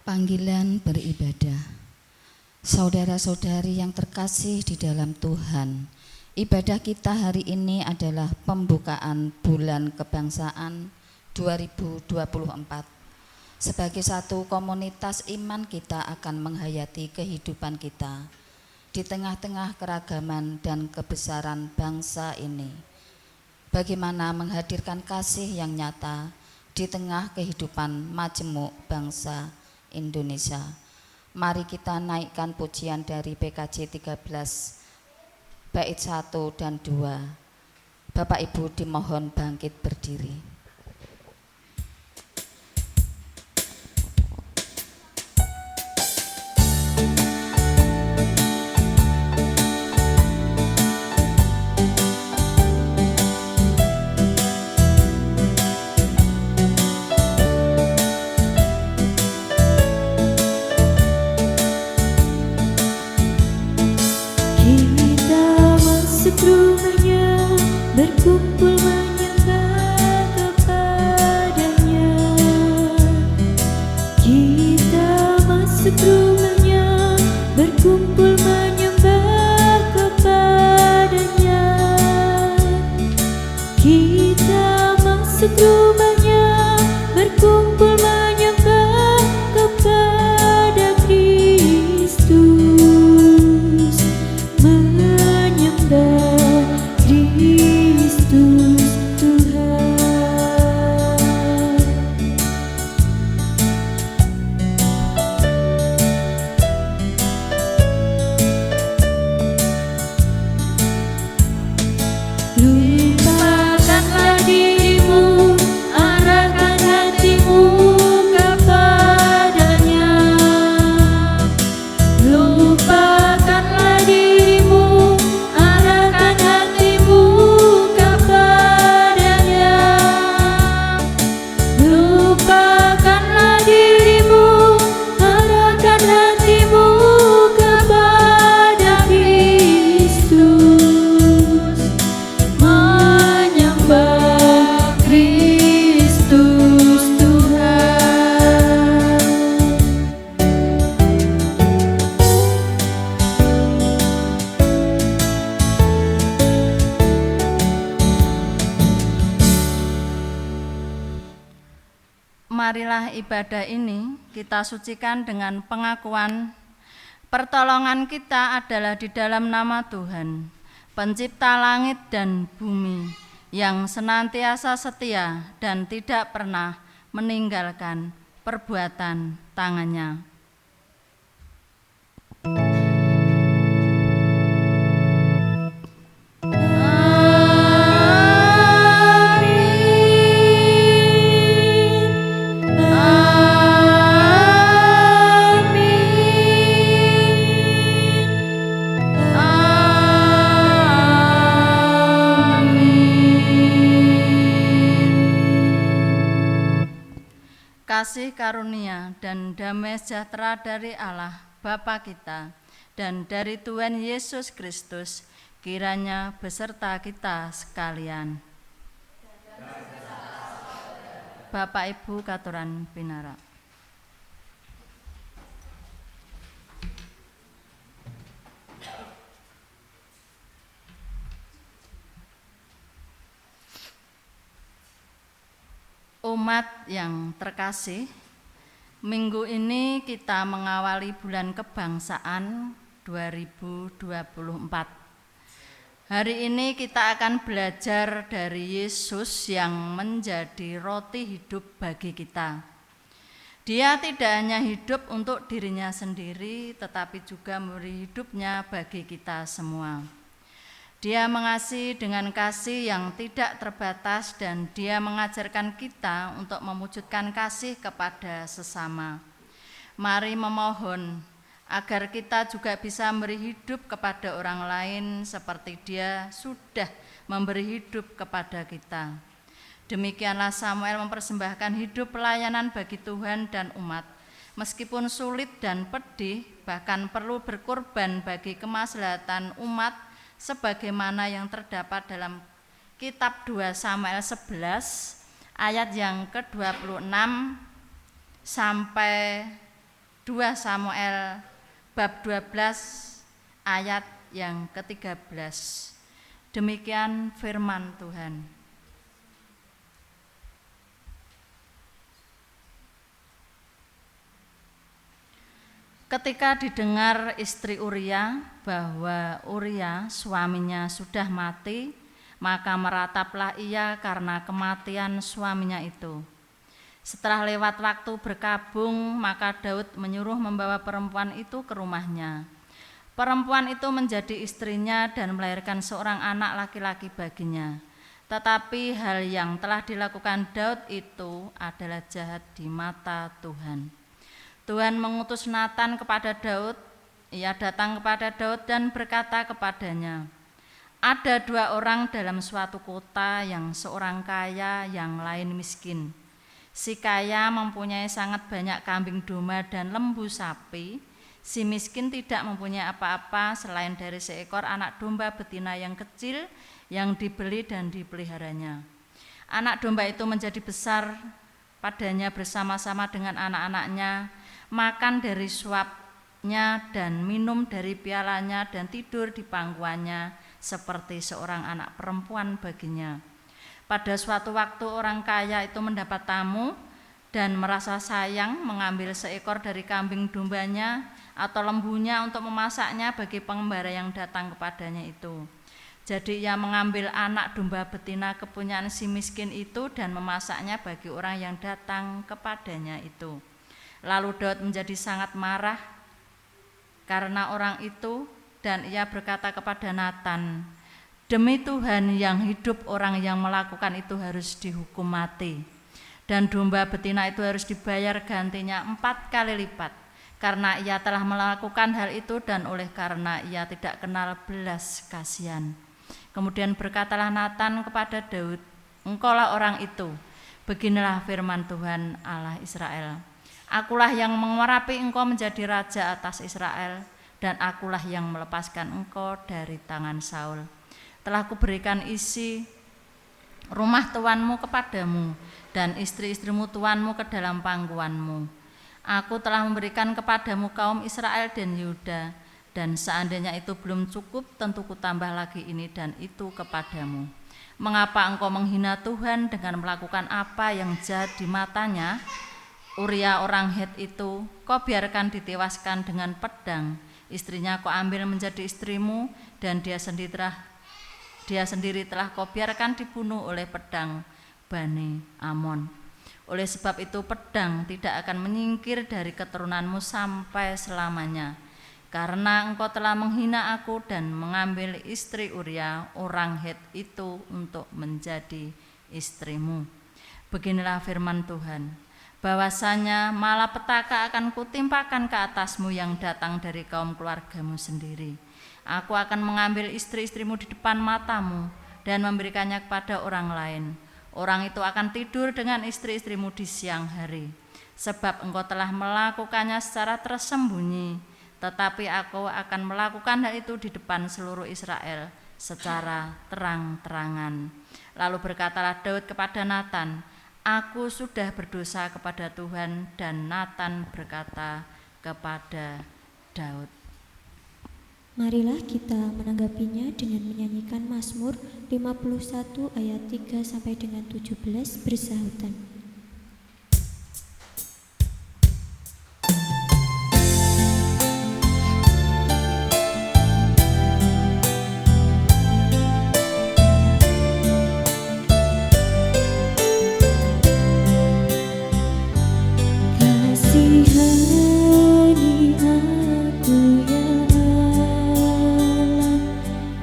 Panggilan beribadah. Saudara-saudari yang terkasih di dalam Tuhan, ibadah kita hari ini adalah pembukaan bulan kebangsaan 2024. Sebagai satu komunitas iman, kita akan menghayati kehidupan kita di tengah-tengah keragaman dan kebesaran bangsa ini. Bagaimana menghadirkan kasih yang nyata di tengah kehidupan majemuk bangsa Indonesia. Mari kita naikkan pujian dari PKJ 13 bait 1 dan 2. Bapak Ibu dimohon bangkit berdiri. Berkumpul menyembah kepadanya. Kita masuk rumahnya, berkumpul menyembah kepadanya. Kita masuk rumahnya, berkumpul menyembah kepada Kristus, menyembah Kristus Tuhan. Lupakanlah dirimu, arahkan hatimu kepadanya. Lupakanlah dirimu, arahkan hatimu kepadanya. Lupakanlah dirimu, arahkan hatimu kepada Kristus, menyembah Kristus Tuhan. Marilah ibadah ini kita sucikan dengan pengakuan pertolongan kita adalah di dalam nama Tuhan, pencipta langit dan bumi, yang senantiasa setia dan tidak pernah meninggalkan perbuatan tangannya. Kasih karunia dan damai sejahtera dari Allah Bapa kita dan dari Tuhan Yesus Kristus kiranya beserta kita sekalian. Bapak Ibu katuran pinara. Umat yang terkasih, minggu ini kita mengawali bulan kebangsaan 2024. Hari ini kita akan belajar dari Yesus yang menjadi roti hidup bagi kita. Dia tidak hanya hidup untuk dirinya sendiri, tetapi juga memberi hidupnya bagi kita semua. Dia mengasihi dengan kasih yang tidak terbatas dan dia mengajarkan kita untuk mewujudkan kasih kepada sesama. Mari memohon agar kita juga bisa memberi hidup kepada orang lain seperti dia sudah memberi hidup kepada kita. Demikianlah Samuel mempersembahkan hidup pelayanan bagi Tuhan dan umat. Meskipun sulit dan pedih, bahkan perlu berkorban bagi kemaslahatan umat, sebagaimana yang terdapat dalam kitab 2 Samuel 11 ayat yang ke-26 sampai 2 Samuel bab 12 ayat yang ke-13. Demikian firman Tuhan. Ketika didengar istri Uria bahwa Uria suaminya sudah mati, maka merataplah ia karena kematian suaminya itu. Setelah lewat waktu berkabung, maka Daud menyuruh membawa perempuan itu ke rumahnya. Perempuan itu menjadi istrinya dan melahirkan seorang anak laki-laki baginya. Tetapi hal yang telah dilakukan Daud itu adalah jahat di mata Tuhan. Tuhan mengutus Natan kepada Daud. Ia datang kepada Daud dan berkata kepadanya, "Ada 2 orang dalam suatu kota, yang seorang kaya, yang lain miskin. Si kaya mempunyai sangat banyak kambing domba dan lembu sapi. Si miskin tidak mempunyai apa-apa selain dari seekor anak domba betina yang kecil yang dibeli dan dipeliharanya. Anak domba itu menjadi besar padanya bersama-sama dengan anak-anaknya, makan dari suapnya dan minum dari pialanya dan tidur di pangkuannya seperti seorang anak perempuan baginya. Pada suatu waktu orang kaya itu mendapat tamu dan merasa sayang mengambil seekor dari kambing dombanya atau lembunya untuk memasaknya bagi pengembara yang datang kepadanya itu. Jadi ia mengambil anak domba betina kepunyaan si miskin itu dan memasaknya bagi orang yang datang kepadanya itu. Lalu Daud menjadi sangat marah karena orang itu, dan ia berkata kepada Natan, "Demi Tuhan yang hidup, orang yang melakukan itu harus dihukum mati, dan domba betina itu harus dibayar gantinya 4 kali lipat, karena ia telah melakukan hal itu dan oleh karena ia tidak kenal belas kasihan." Kemudian berkatalah Natan kepada Daud, "Engkaulah orang itu. Beginilah firman Tuhan Allah Israel. Akulah yang mengurapi engkau menjadi raja atas Israel, dan akulah yang melepaskan engkau dari tangan Saul. Telah kuberikan isi rumah tuanmu kepadamu, dan istri-istrimu tuanmu ke dalam pangkuanmu. Aku telah memberikan kepadamu kaum Israel dan Yuda, dan seandainya itu belum cukup, tentu kutambah lagi ini dan itu kepadamu. Mengapa engkau menghina Tuhan dengan melakukan apa yang jahat di matanya? Uria orang Het itu kau biarkan ditewaskan dengan pedang, istrinya kau ambil menjadi istrimu, dan dia sendiri telah kau biarkan dibunuh oleh pedang Bani Amon. Oleh sebab itu pedang tidak akan menyingkir dari keturunanmu sampai selamanya, karena engkau telah menghina aku dan mengambil istri Uria orang Het itu untuk menjadi istrimu. Beginilah firman Tuhan, bahwasanya malapetaka akan kutimpakan ke atasmu yang datang dari kaum keluargamu sendiri. Aku akan mengambil istri-istrimu di depan matamu dan memberikannya kepada orang lain. Orang itu akan tidur dengan istri-istrimu di siang hari, sebab engkau telah melakukannya secara tersembunyi, tetapi aku akan melakukan hal itu di depan seluruh Israel secara terang-terangan." Lalu berkatalah Daud kepada Natan, "Aku sudah berdosa kepada Tuhan." Dan Natan berkata kepada Daud. Marilah kita menanggapinya dengan menyanyikan Mazmur 51 ayat 3 sampai dengan 17 bersahutan.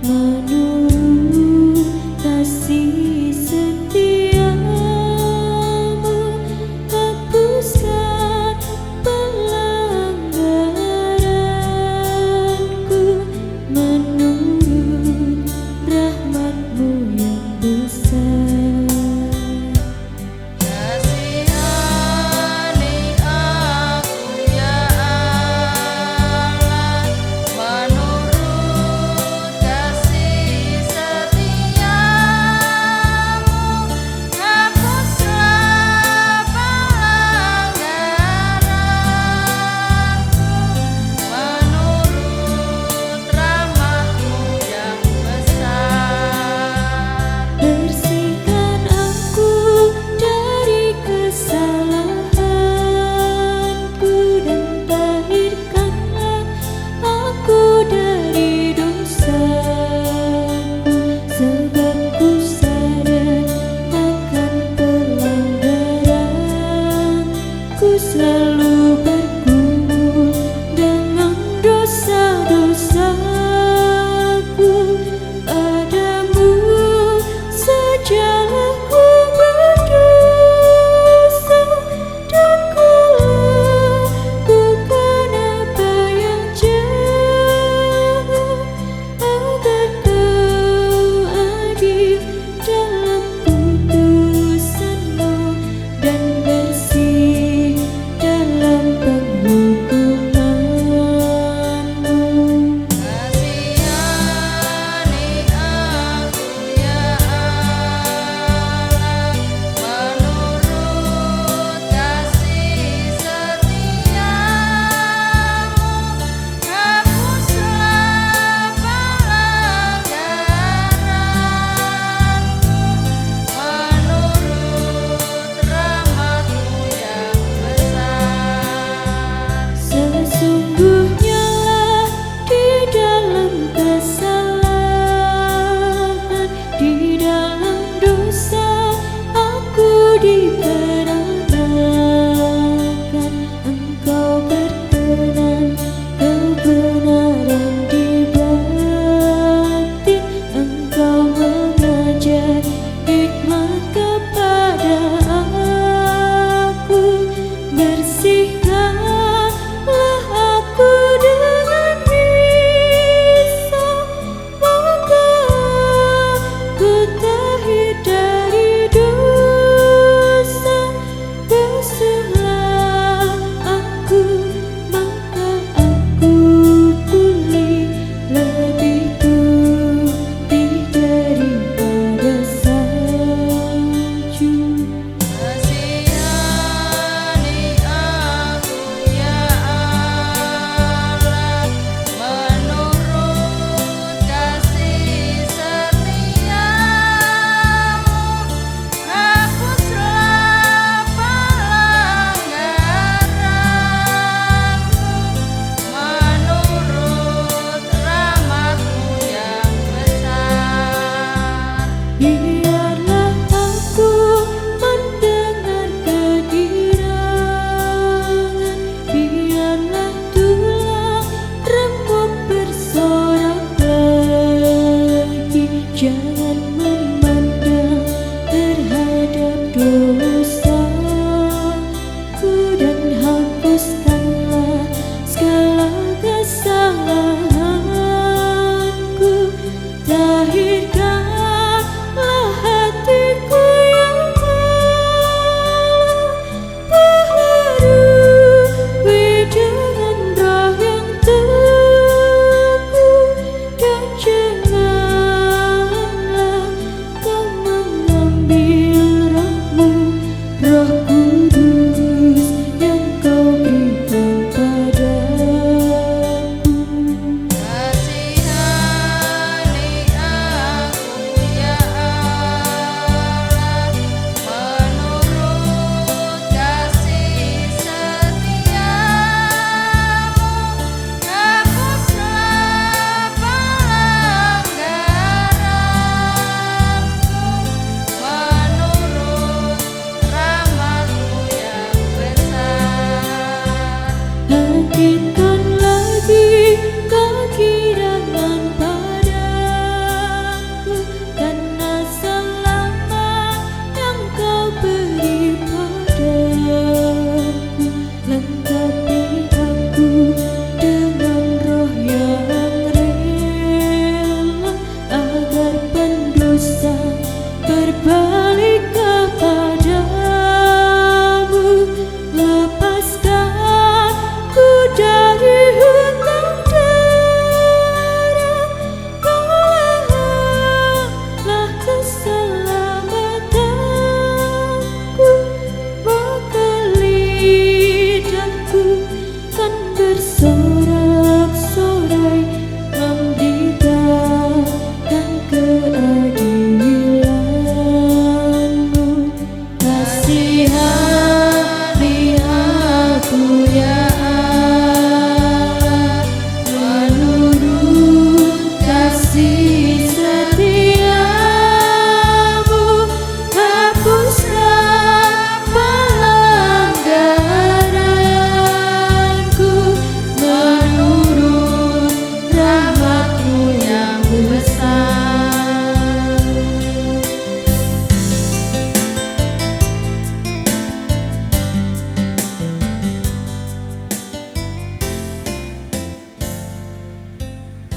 Menurut kasih setia Biarlah aku mendengar kegirangan, biarlah tulang remuk bersorak lagi. Jangan memandang terhadap dosaku dan hapuskanlah segala kesalahanku. Lahirkanlah hatiku yang malang, baharui dengan roh yang teguh, dan janganlah kau mengambil rohmu, Roh Kudus yang kau berikan padaku. Kasihani aku ya Allah, menurut kasih setiamu, hapuslah pelanggaranku, menurut rahmat-Mu yang besar. Bangkitkan lagi kegirangan padaku, karena selamat yang kau beri padaku. Lengkapi aku dengan roh yang rela, agar pendosa berbalik kepadamu. Lepaskan ku dari hutang darah, peliharalah keselamatanku. Maka lidahku kan bersorak-sorai memberitakan keadilan-Mu. Kasihani aku ya Allah, menurut kasih setiamu, hapuslah pelanggaranku, menurut rahmat-Mu yang besar.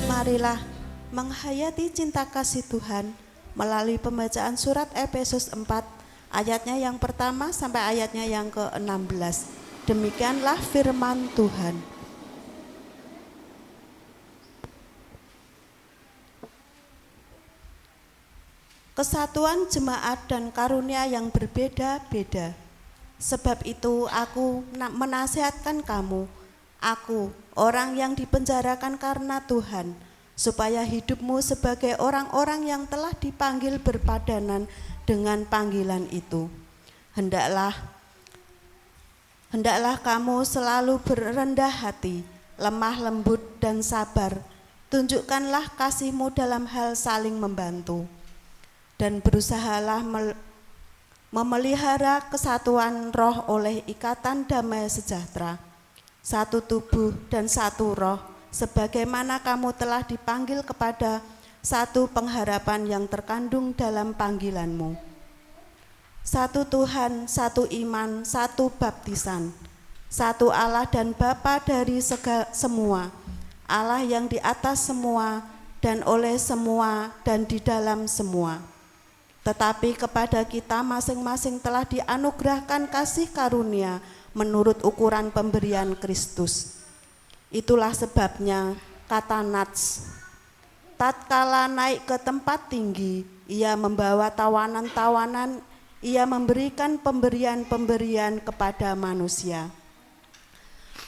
Marilah menghayati cinta kasih Tuhan melalui pembacaan surat Efesus 4 ayatnya yang pertama sampai ayatnya yang ke-16. Demikianlah firman Tuhan. Kesatuan jemaat dan karunia yang berbeda-beda. Sebab itu aku menasihatkan kamu, aku orang yang dipenjarakan karena Tuhan, supaya hidupmu sebagai orang-orang yang telah dipanggil berpadanan dengan panggilan itu. Hendaklah kamu selalu berendah hati, lemah lembut dan sabar. Tunjukkanlah kasih-Mu dalam hal saling membantu. Dan berusahalah memelihara kesatuan roh oleh ikatan damai sejahtera. Satu tubuh dan satu roh, sebagaimana kamu telah dipanggil kepada satu pengharapan yang terkandung dalam panggilanmu. Satu Tuhan, satu iman, satu baptisan, satu Allah dan Bapa dari semua, Allah yang di atas semua dan oleh semua dan di dalam semua. Tetapi kepada kita masing-masing telah dianugerahkan kasih karunia menurut ukuran pemberian Kristus. Itulah sebabnya kata Nats, tatkala naik ke tempat tinggi, ia membawa tawanan-tawanan, ia memberikan pemberian-pemberian kepada manusia.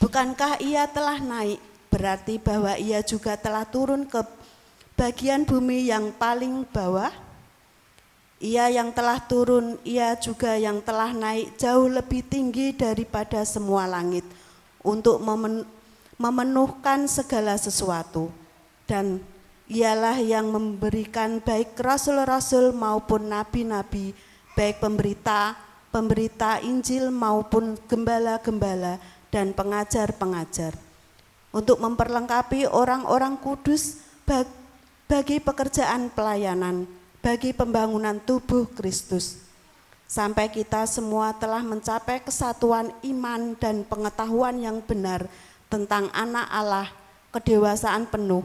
Bukankah ia telah naik, berarti bahwa ia juga telah turun ke bagian bumi yang paling bawah? Ia yang telah turun, ia juga yang telah naik jauh lebih tinggi daripada semua langit untuk memenuhkan segala sesuatu. Dan Ialah yang memberikan baik rasul-rasul maupun nabi-nabi, baik pemberita Injil maupun gembala-gembala dan pengajar-pengajar, untuk memperlengkapi orang-orang kudus bagi pekerjaan pelayanan, bagi pembangunan tubuh Kristus, sampai kita semua telah mencapai kesatuan iman dan pengetahuan yang benar tentang anak Allah, kedewasaan penuh,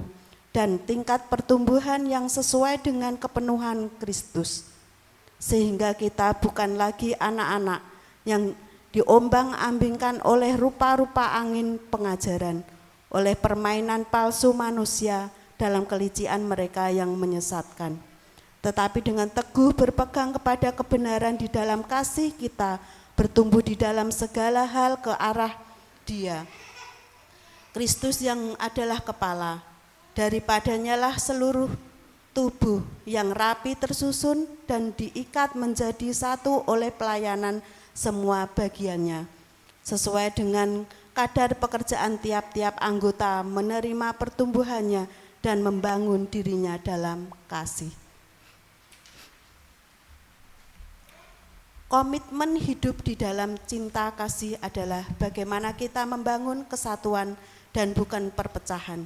dan tingkat pertumbuhan yang sesuai dengan kepenuhan Kristus, sehingga kita bukan lagi anak-anak yang diombang-ambingkan oleh rupa-rupa angin pengajaran, oleh permainan palsu manusia dalam kelicikan mereka yang menyesatkan, tetapi dengan teguh berpegang kepada kebenaran di dalam kasih kita bertumbuh di dalam segala hal ke arah Dia, Kristus yang adalah kepala. Daripadanya lah seluruh tubuh yang rapi tersusun dan diikat menjadi satu oleh pelayanan semua bagiannya, sesuai dengan kadar pekerjaan tiap-tiap anggota menerima pertumbuhannya dan membangun dirinya dalam kasih. Komitmen hidup di dalam cinta kasih adalah bagaimana kita membangun kesatuan dan bukan perpecahan.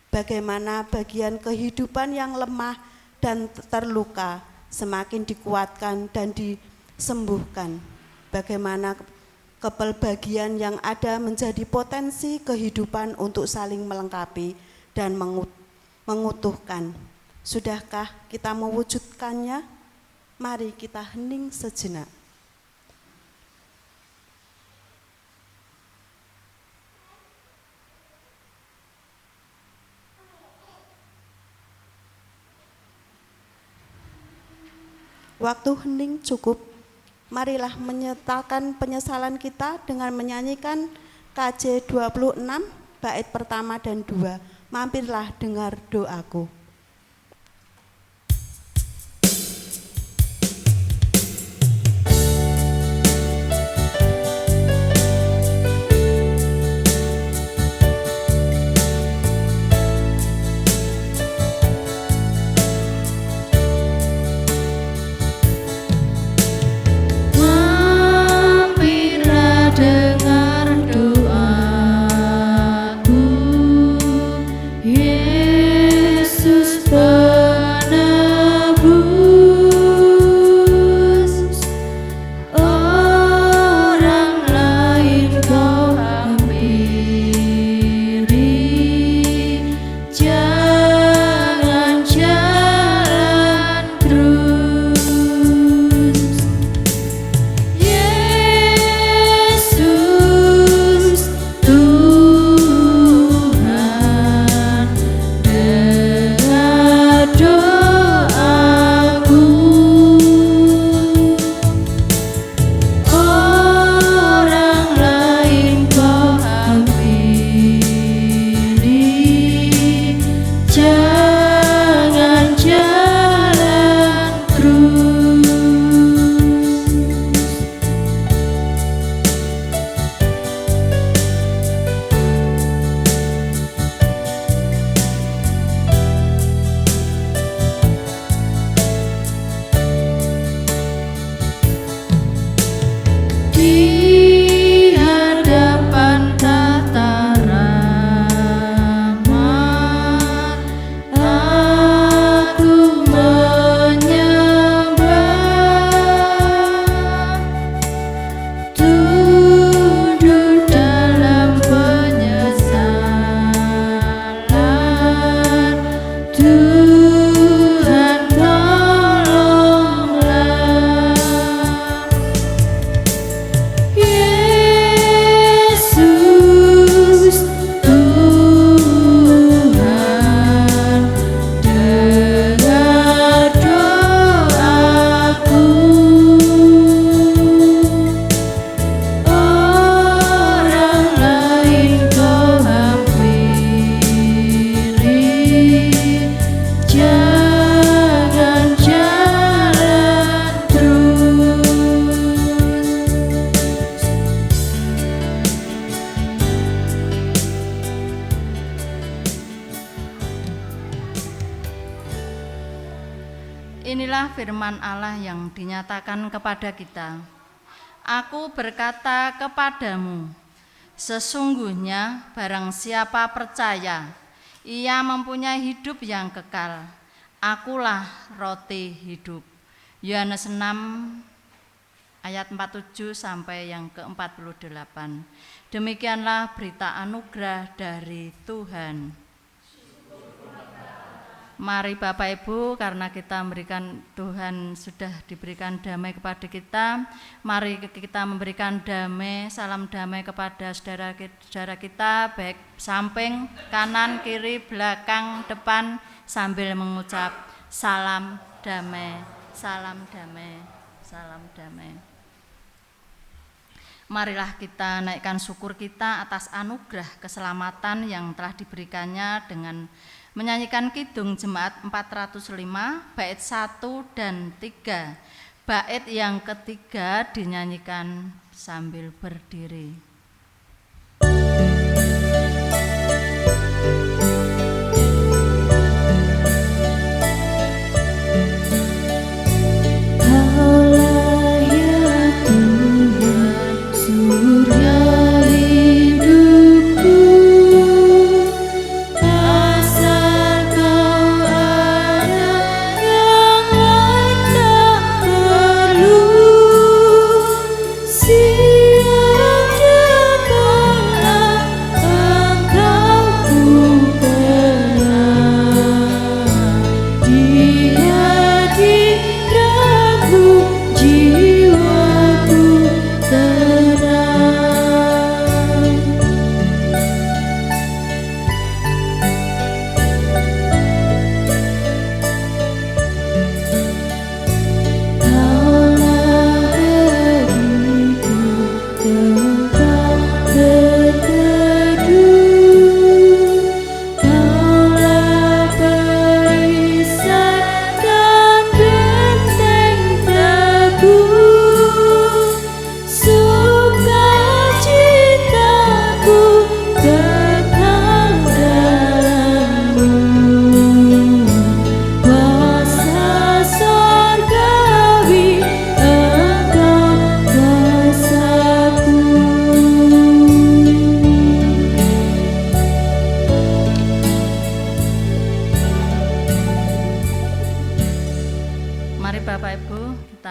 Bagaimana bagian kehidupan yang lemah dan terluka semakin dikuatkan dan disembuhkan. Bagaimana kepelbagian yang ada menjadi potensi kehidupan untuk saling melengkapi dan mengutuhkan. Sudahkah kita mewujudkannya? Mari kita hening sejenak. Waktu hening cukup. Marilah menyatakan penyesalan kita dengan menyanyikan KJ 26 bait pertama dan 2. Mampirlah dengar doaku. Dengar doaku, Yesus. firman Allah yang dinyatakan kepada kita. Aku berkata kepadamu, sesungguhnya barang siapa percaya, ia mempunyai hidup yang kekal. Akulah roti hidup. Yohanes 6 ayat 47 sampai yang ke-48. Demikianlah berita anugerah dari Tuhan. Mari Bapak Ibu, karena kita memberikan, Tuhan sudah diberikan damai kepada kita, mari kita memberikan damai, salam damai kepada saudara kita, baik samping, kanan, kiri, belakang, depan, sambil mengucap salam damai, salam damai, salam damai. Marilah kita naikkan syukur kita atas anugerah keselamatan yang telah diberikannya dengan menyanyikan Kidung Jemaat 405 bait 1 dan 3. Bait yang ketiga dinyanyikan sambil berdiri.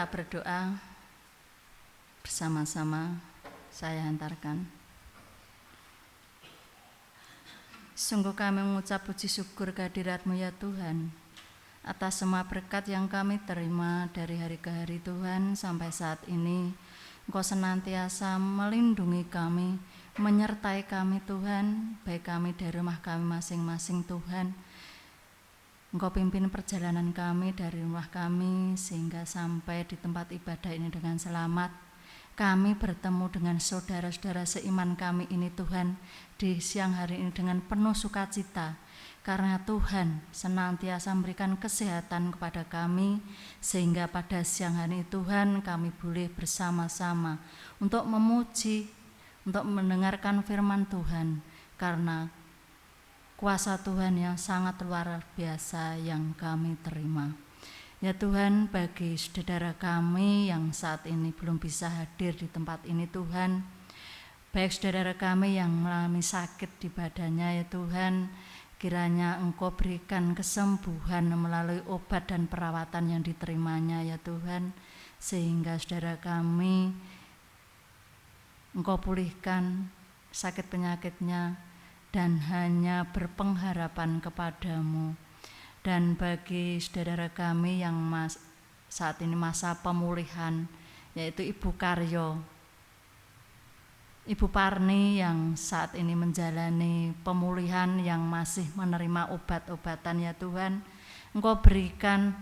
Berdoa bersama-sama, saya hantarkan. Sungguh kami mengucap puji syukur kehadirat-Mu ya Tuhan, atas semua berkat yang kami terima dari hari ke hari Tuhan sampai saat ini. Engkau senantiasa melindungi kami, menyertai kami Tuhan, baik kami dari rumah kami masing-masing Tuhan. Engkau pimpin perjalanan kami dari rumah kami sehingga sampai di tempat ibadah ini dengan selamat. Kami bertemu dengan saudara-saudara seiman kami ini Tuhan di siang hari ini dengan penuh sukacita. Karena Tuhan senantiasa memberikan kesehatan kepada kami sehingga pada siang hari ini Tuhan kami boleh bersama-sama untuk memuji, untuk mendengarkan firman Tuhan. Karena kuasa Tuhan yang sangat luar biasa yang kami terima. Ya Tuhan, bagi saudara kami yang saat ini belum bisa hadir di tempat ini Tuhan, baik saudara kami yang mengalami sakit di badannya ya Tuhan, kiranya Engkau berikan kesembuhan melalui obat dan perawatan yang diterimanya ya Tuhan, sehingga saudara kami Engkau pulihkan sakit penyakitnya dan hanya berpengharapan kepadamu. Dan bagi saudara kami yang saat ini masa pemulihan, yaitu Ibu Karyo, Ibu Parni yang saat ini menjalani pemulihan yang masih menerima obat-obatan ya Tuhan, Engkau berikan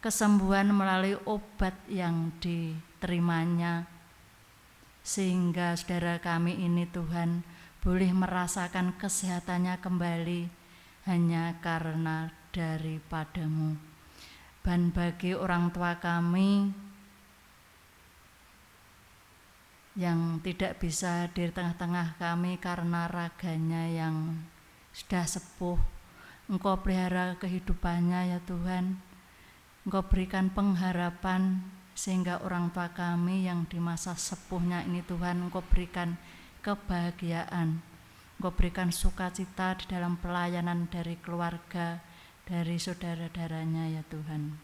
kesembuhan melalui obat yang diterimanya, sehingga saudara kami ini Tuhan boleh merasakan kesehatannya kembali hanya karena daripadamu. Dan bagi orang tua kami yang tidak bisa hadir tengah-tengah kami karena raganya yang sudah sepuh, Engkau pelihara kehidupannya ya Tuhan, Engkau berikan pengharapan sehingga orang tua kami yang di masa sepuhnya ini Tuhan, Engkau berikan kebahagiaan, Engkau berikan sukacita di dalam pelayanan dari keluarga, dari saudara-saudaranya ya Tuhan.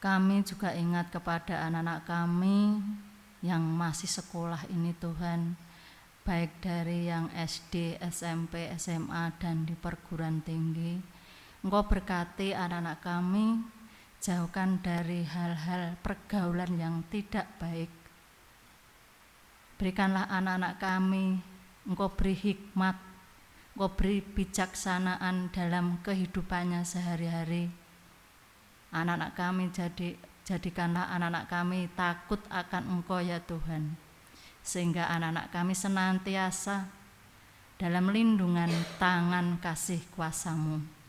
Kami juga ingat kepada anak-anak kami yang masih sekolah ini Tuhan, baik dari yang SD, SMP, SMA, dan di perguruan tinggi. Engkau berkati anak-anak kami, jauhkan dari hal-hal pergaulan yang tidak baik. Berikanlah anak-anak kami, Engkau beri hikmat, Engkau beri bijaksanaan dalam kehidupannya sehari-hari. Anak-anak kami jadikanlah anak-anak kami takut akan Engkau ya Tuhan, sehingga anak-anak kami senantiasa dalam lindungan tangan kasih kuasa-Mu.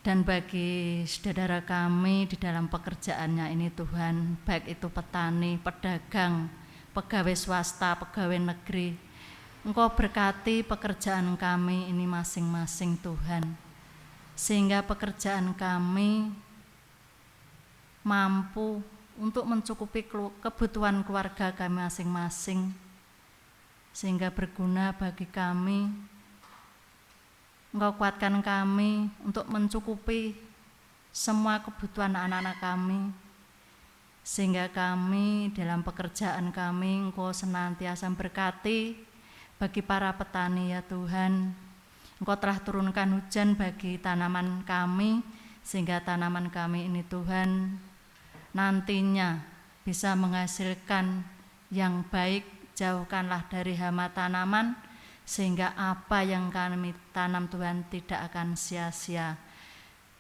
Dan bagi saudara kami di dalam pekerjaannya ini Tuhan, baik itu petani, pedagang, pegawai swasta, pegawai negeri, Engkau berkati pekerjaan kami ini masing-masing Tuhan, sehingga pekerjaan kami mampu untuk mencukupi kebutuhan keluarga kami masing-masing, sehingga berguna bagi kami. Engkau kuatkan kami untuk mencukupi semua kebutuhan anak-anak kami, sehingga kami dalam pekerjaan kami Engkau senantiasa berkati bagi para petani ya Tuhan. Engkau telah turunkan hujan bagi tanaman kami, sehingga tanaman kami ini Tuhan nantinya bisa menghasilkan yang baik. Jauhkanlah dari hama tanaman, sehingga apa yang kami tanam Tuhan tidak akan sia-sia.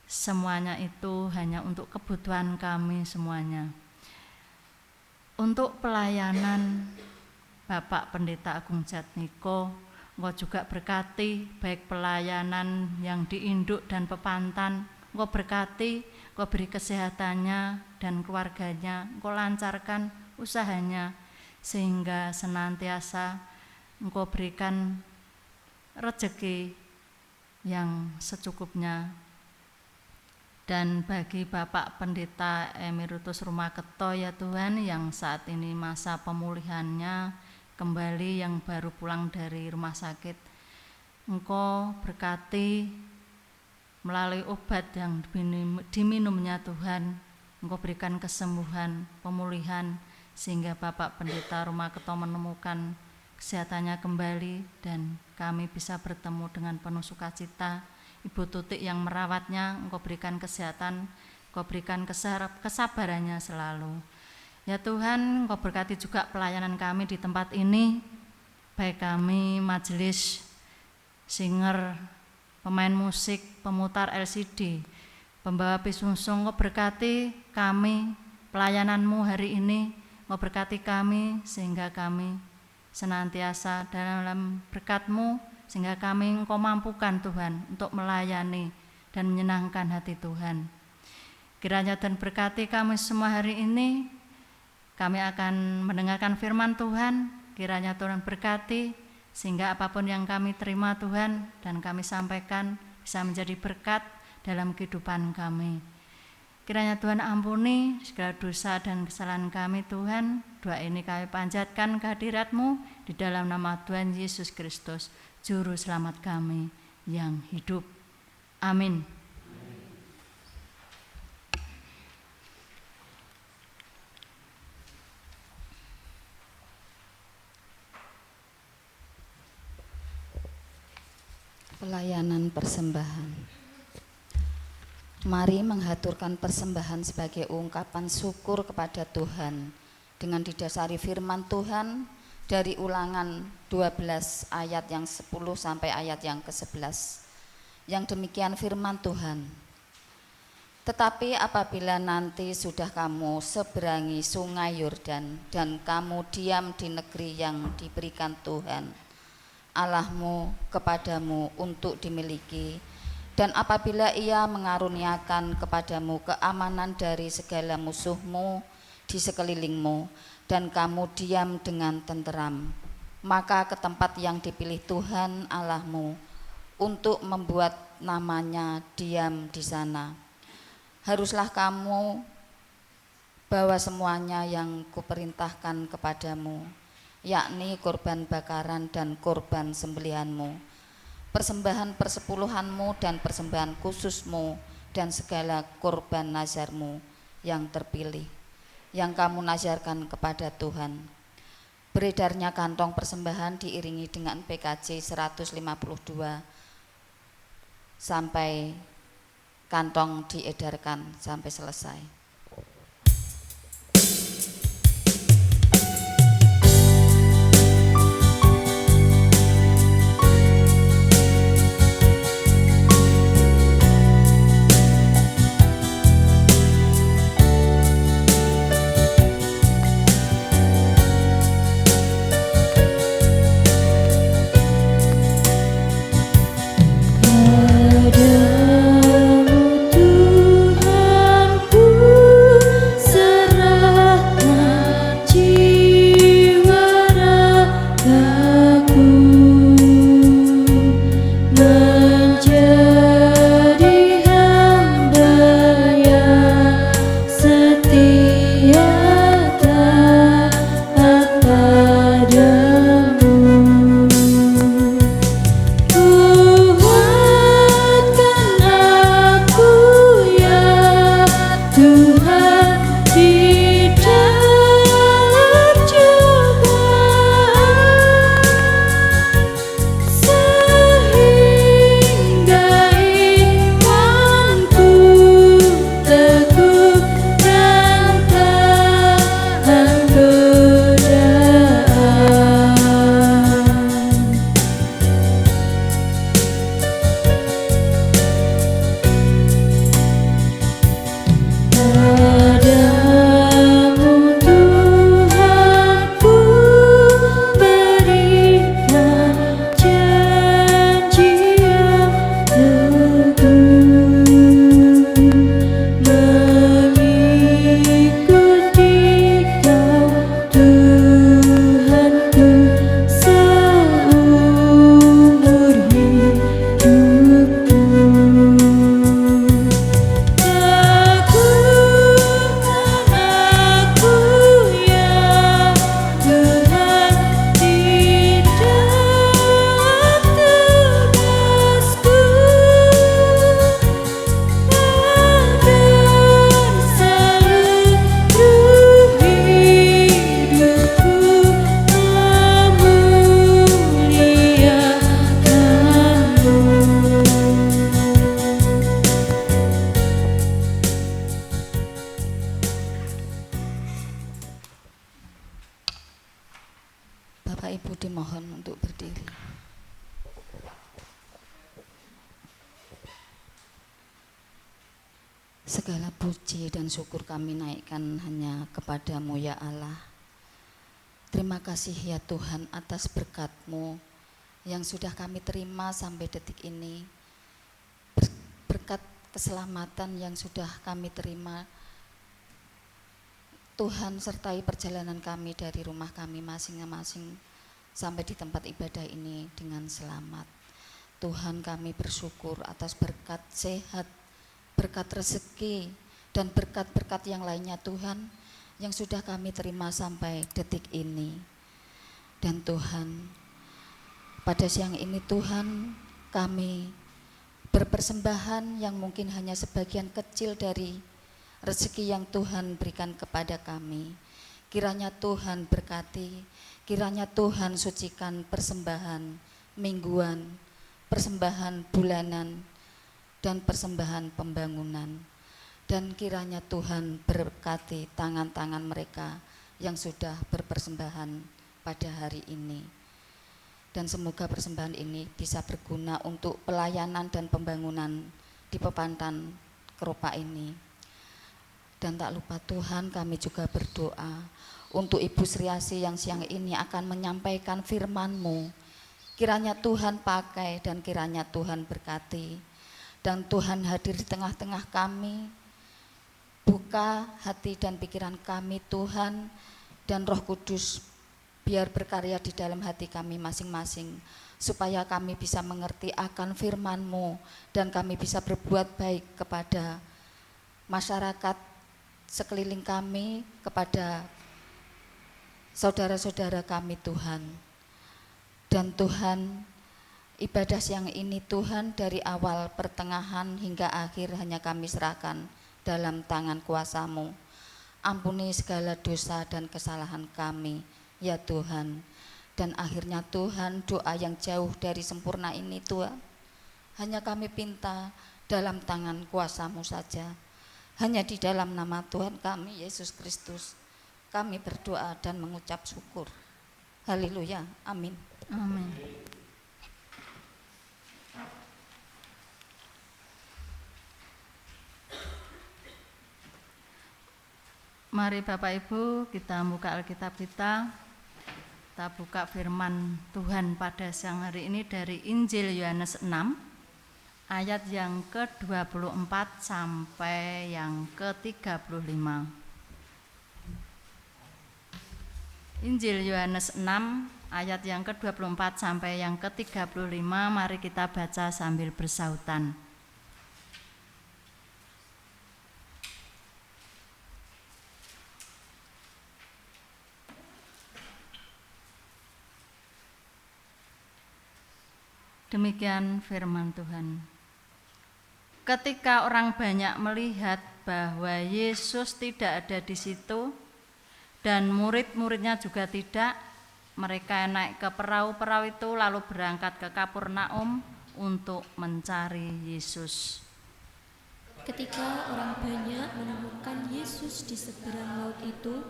Semuanya itu hanya untuk kebutuhan kami semuanya. Untuk pelayanan Bapak Pendeta Agung Jatmiko, Engkau juga berkati baik pelayanan yang di induk dan pepantan. Engkau berkati, Engkau beri kesehatannya dan keluarganya, Engkau lancarkan usahanya, sehingga senantiasa Engkau berikan rezeki yang secukupnya. Dan bagi Bapak Pendeta Emeritus Rumaketo ya Tuhan, yang saat ini masa pemulihannya kembali, yang baru pulang dari rumah sakit, Engkau berkati melalui obat yang diminumnya Tuhan, Engkau berikan kesembuhan, pemulihan, sehingga Bapak Pendeta Rumaketo menemukan kesehatannya kembali dan kami bisa bertemu dengan penuh sukacita. Ibu Tutik yang merawatnya, Engkau berikan kesehatan, Engkau berikan kesabarannya selalu. Ya Tuhan, Engkau berkati juga pelayanan kami di tempat ini, baik kami majelis, singer, pemain musik, pemutar LCD, pembawa pisungsung. Engkau berkati kami, pelayanan-Mu hari ini, Engkau berkati kami sehingga kami senantiasa dalam berkat-Mu, sehingga kami Engkau mampukan Tuhan untuk melayani dan menyenangkan hati Tuhan. Kiranya Tuhan berkati kami semua hari ini, kami akan mendengarkan firman Tuhan. Kiranya Tuhan berkati sehingga apapun yang kami terima Tuhan dan kami sampaikan bisa menjadi berkat dalam kehidupan kami. Kiranya Tuhan ampuni segala dosa dan kesalahan kami Tuhan. Doa ini kami panjatkan kehadirat-Mu di dalam nama Tuhan Yesus Kristus, Juru Selamat kami yang hidup. Amin. Pelayanan persembahan. Mari menghaturkan persembahan sebagai ungkapan syukur kepada Tuhan dengan didasari firman Tuhan dari Ulangan 12 ayat yang 10 sampai ayat yang ke-11. Yang demikian firman Tuhan. Tetapi apabila nanti sudah kamu seberangi sungai Yordan dan kamu diam di negeri yang diberikan Tuhan Allahmu kepadamu untuk dimiliki, dan apabila Ia mengaruniakan kepadamu keamanan dari segala musuhmu di sekelilingmu, dan kamu diam dengan tenteram, maka ke tempat yang dipilih Tuhan Allahmu untuk membuat namanya diam di sana. Haruslah kamu bawa semuanya yang kuperintahkan kepadamu, yakni korban bakaran dan korban sembelihanmu, persembahan persepuluhanmu dan persembahan khususmu, dan segala korban nazarmu yang terpilih, yang kamu nazarkan kepada Tuhan. Beredarnya kantong persembahan diiringi dengan PKJ 152 sampai kantong diedarkan sampai selesai. Bapak Ibu dimohon untuk berdiri. Segala puji dan syukur kami naikkan hanya kepadamu ya Allah. Terima kasih ya Tuhan atas berkat-Mu yang sudah kami terima sampai detik ini. Berkat keselamatan yang sudah kami terima, Tuhan sertai perjalanan kami dari rumah kami masing-masing sampai di tempat ibadah ini dengan selamat. Tuhan, kami bersyukur atas berkat sehat, berkat rezeki, dan berkat-berkat yang lainnya Tuhan yang sudah kami terima sampai detik ini. Dan Tuhan, pada siang ini Tuhan, kami berpersembahan yang mungkin hanya sebagian kecil dari rezeki yang Tuhan berikan kepada kami. Kiranya Tuhan berkati, kiranya Tuhan sucikan persembahan mingguan, persembahan bulanan, dan persembahan pembangunan. Dan kiranya Tuhan berkati tangan-tangan mereka yang sudah berpersembahan pada hari ini. Dan semoga persembahan ini bisa berguna untuk pelayanan dan pembangunan di Pepantan Keropak ini. Dan tak lupa Tuhan, kami juga berdoa untuk Ibu Sri Asih yang siang ini akan menyampaikan firman-Mu. Kiranya Tuhan pakai dan kiranya Tuhan berkati. Dan Tuhan hadir di tengah-tengah kami. Buka hati dan pikiran kami Tuhan, dan Roh Kudus biar berkarya di dalam hati kami masing-masing supaya kami bisa mengerti akan firman-Mu dan kami bisa berbuat baik kepada masyarakat sekeliling kami, kepada saudara-saudara kami Tuhan. Dan Tuhan, ibadah siang ini Tuhan dari awal, pertengahan hingga akhir hanya kami serahkan dalam tangan kuasa-Mu. Ampuni segala dosa dan kesalahan kami ya Tuhan. Dan akhirnya Tuhan, doa yang jauh dari sempurna ini Tuhan, hanya kami pinta dalam tangan kuasa-Mu saja. Hanya di dalam nama Tuhan kami Yesus Kristus kami berdoa dan mengucap syukur. Haleluya, amin. Amin. Mari Bapak Ibu kita buka Alkitab kita. Kita buka firman Tuhan pada siang hari ini dari Injil Yohanes 6 ayat yang ke-24 sampai yang ke-35. Injil Yohanes 6 ayat yang ke-24 sampai yang ke-35, mari kita baca sambil bersautan. Demikian firman Tuhan. Ketika orang banyak melihat bahwa Yesus tidak ada di situ dan murid-muridnya juga tidak, mereka naik ke perahu-perahu itu lalu berangkat ke Kapernaum untuk mencari Yesus. Ketika orang banyak menemukan Yesus di seberang laut itu,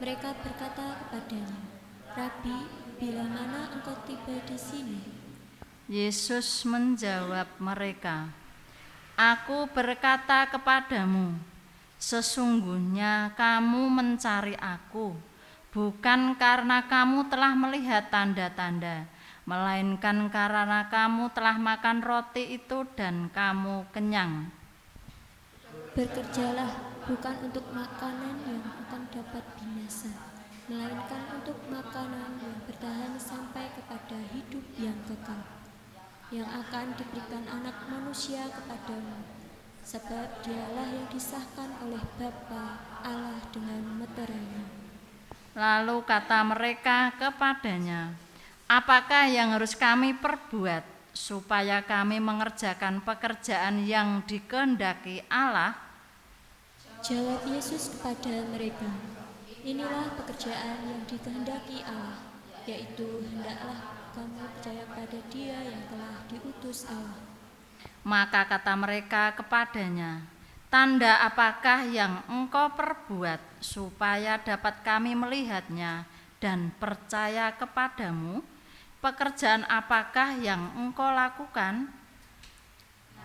mereka berkata kepadanya, "Rabi, bila mana engkau tiba di sini?" Yesus menjawab mereka, "Aku berkata kepadamu, sesungguhnya kamu mencari aku, bukan karena kamu telah melihat tanda-tanda, melainkan karena kamu telah makan roti itu dan kamu kenyang. Berkerjalah bukan untuk makanan yang akan dapat binasa, melainkan untuk makanan yang bertahan sampai kepada hidup yang kekal, yang akan diberikan Anak Manusia kepadamu, sebab dialah yang disahkan oleh Bapa Allah dengan meterainya." Lalu kata mereka kepadanya, "Apakah yang harus kami perbuat supaya kami mengerjakan pekerjaan yang dikehendaki Allah?" Jawab Yesus kepada mereka, "Inilah pekerjaan yang dikehendaki Allah, yaitu hendaklah kamu percaya pada Dia yang telah diutus Allah." Maka kata mereka kepadanya, "Tanda apakah yang engkau perbuat supaya dapat kami melihatnya dan percaya kepadamu? Pekerjaan apakah yang engkau lakukan?"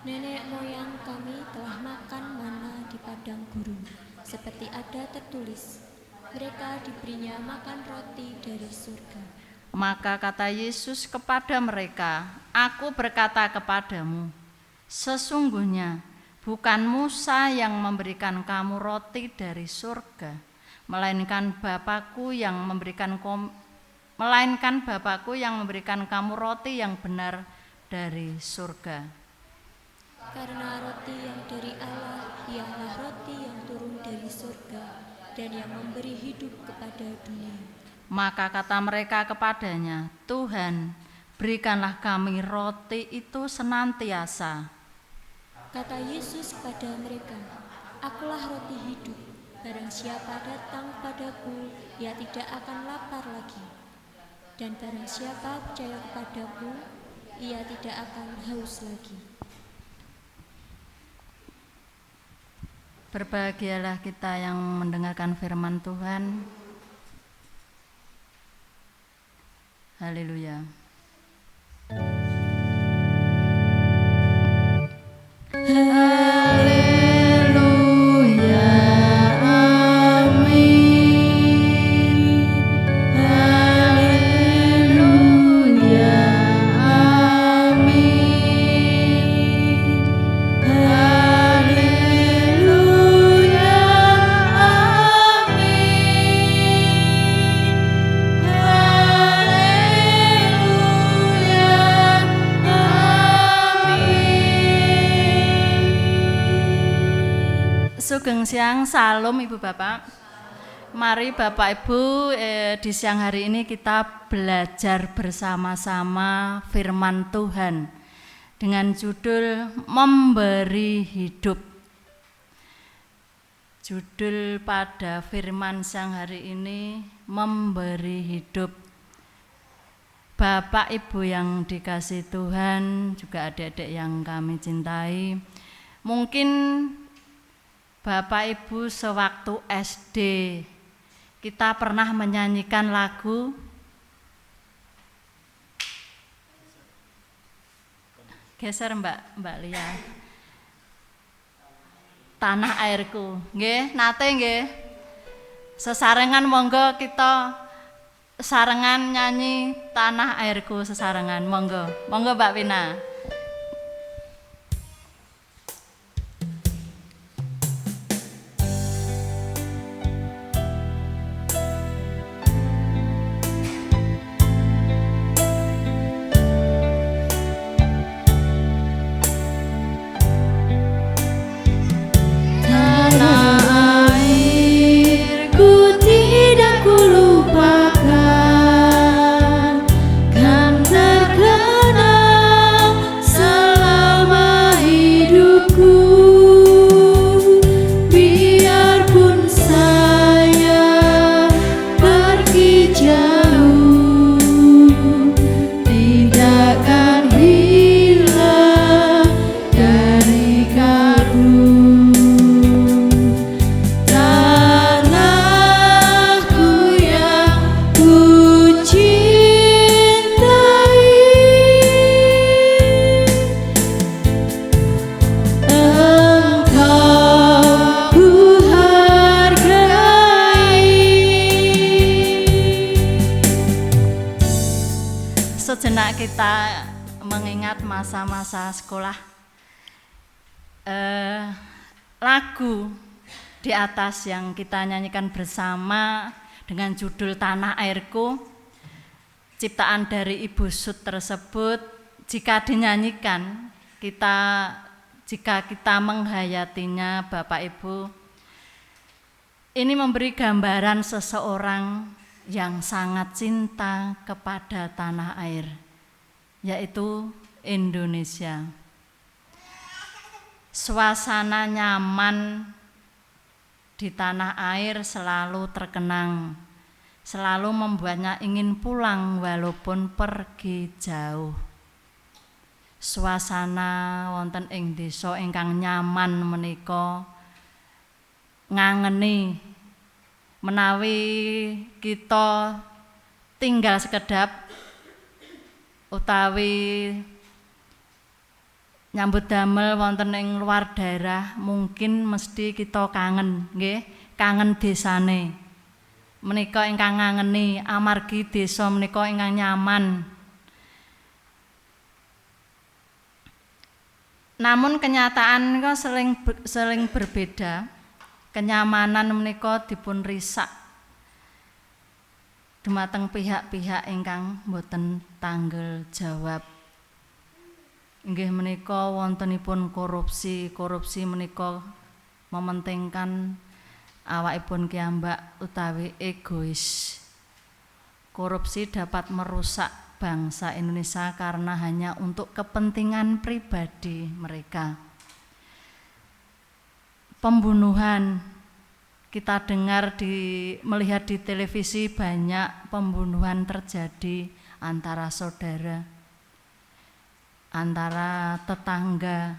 "Nenek moyang kami telah makan mana di padang gurun, seperti ada tertulis, mereka diberinya makan roti dari surga." Maka kata Yesus kepada mereka, "Aku berkata kepadamu, sesungguhnya bukan Musa yang memberikan kamu roti dari surga, melainkan Bapakku yang memberikan kamu roti yang benar dari surga. Karena roti yang dari Allah ialah roti yang turun dari surga dan yang memberi hidup kepada dunia." Maka kata mereka kepadanya, "Tuhan, berikanlah kami roti itu senantiasa." Kata Yesus kepada mereka, "Akulah roti hidup. Barang siapa datang padaku, ia tidak akan lapar lagi. Dan barang siapa percaya kepadaku, ia tidak akan haus lagi." Berbahagialah kita yang mendengarkan firman Tuhan. Haleluya. Haleluya, amin. Haleluya, amin. Haleluya, amin. Haleluya, Sugeng siang, salam Ibu Bapak. Mari Bapak Ibu, di siang hari ini kita belajar bersama-sama firman Tuhan dengan judul Memberi Hidup. Judul pada firman siang hari ini Memberi Hidup. Bapak Ibu yang dikasihi Tuhan, juga adik-adik yang kami cintai, mungkin Bapak Ibu sewaktu SD kita pernah menyanyikan lagu geser Mbak Lia, Tanah Airku, nggih, nate nggih. Sesarengan monggo kita sarengan nyanyi Tanah Airku sesarengan, monggo Mbak Wina. Sejenak kita mengingat masa-masa sekolah. Lagu di atas yang kita nyanyikan bersama dengan judul Tanah Airku, ciptaan dari Ibu Sud tersebut, jika dinyanyikan, jika kita menghayatinya Bapak Ibu, ini memberi gambaran seseorang yang sangat cinta kepada tanah air, yaitu Indonesia. Suasana nyaman di tanah air selalu terkenang, selalu membuatnya ingin pulang walaupun pergi jauh. Suasana wonten ing desa ingkang nyaman menika ngangeni menawi kita tinggal sekedap utawi nyambut damel wonten ing luar daerah, mungkin mesti kita kangen, nggih, kangen desane. Menika ingkang ngangeni amargi desa menika ingkang nyaman. Namun kenyataan menika seling berbeda. Kenyamanan menika dipun risak dumateng pihak-pihak ingkang boten tanggel jawab. Inggih menika wontenipun korupsi menika mementingkan awakipun kiambak utawi egois. Korupsi dapat merusak bangsa Indonesia karena hanya untuk kepentingan pribadi mereka. Pembunuhan, kita melihat di televisi banyak pembunuhan terjadi antara saudara, antara tetangga.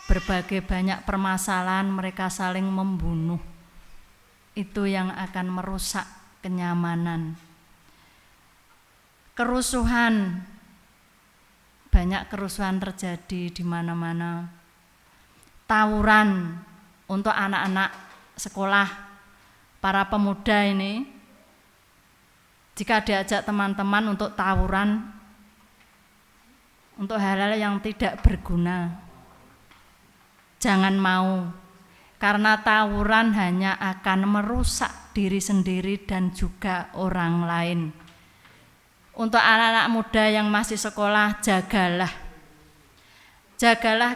Berbagai banyak permasalahan mereka saling membunuh. Itu yang akan merusak kenyamanan. Kerusuhan, banyak kerusuhan terjadi di mana-mana. Tawuran untuk anak-anak sekolah, para pemuda ini, jika diajak teman-teman untuk tawuran, untuk hal-hal yang tidak berguna, jangan mau, karena tawuran hanya akan merusak diri sendiri dan juga orang lain. Untuk anak-anak muda yang masih sekolah, jagalah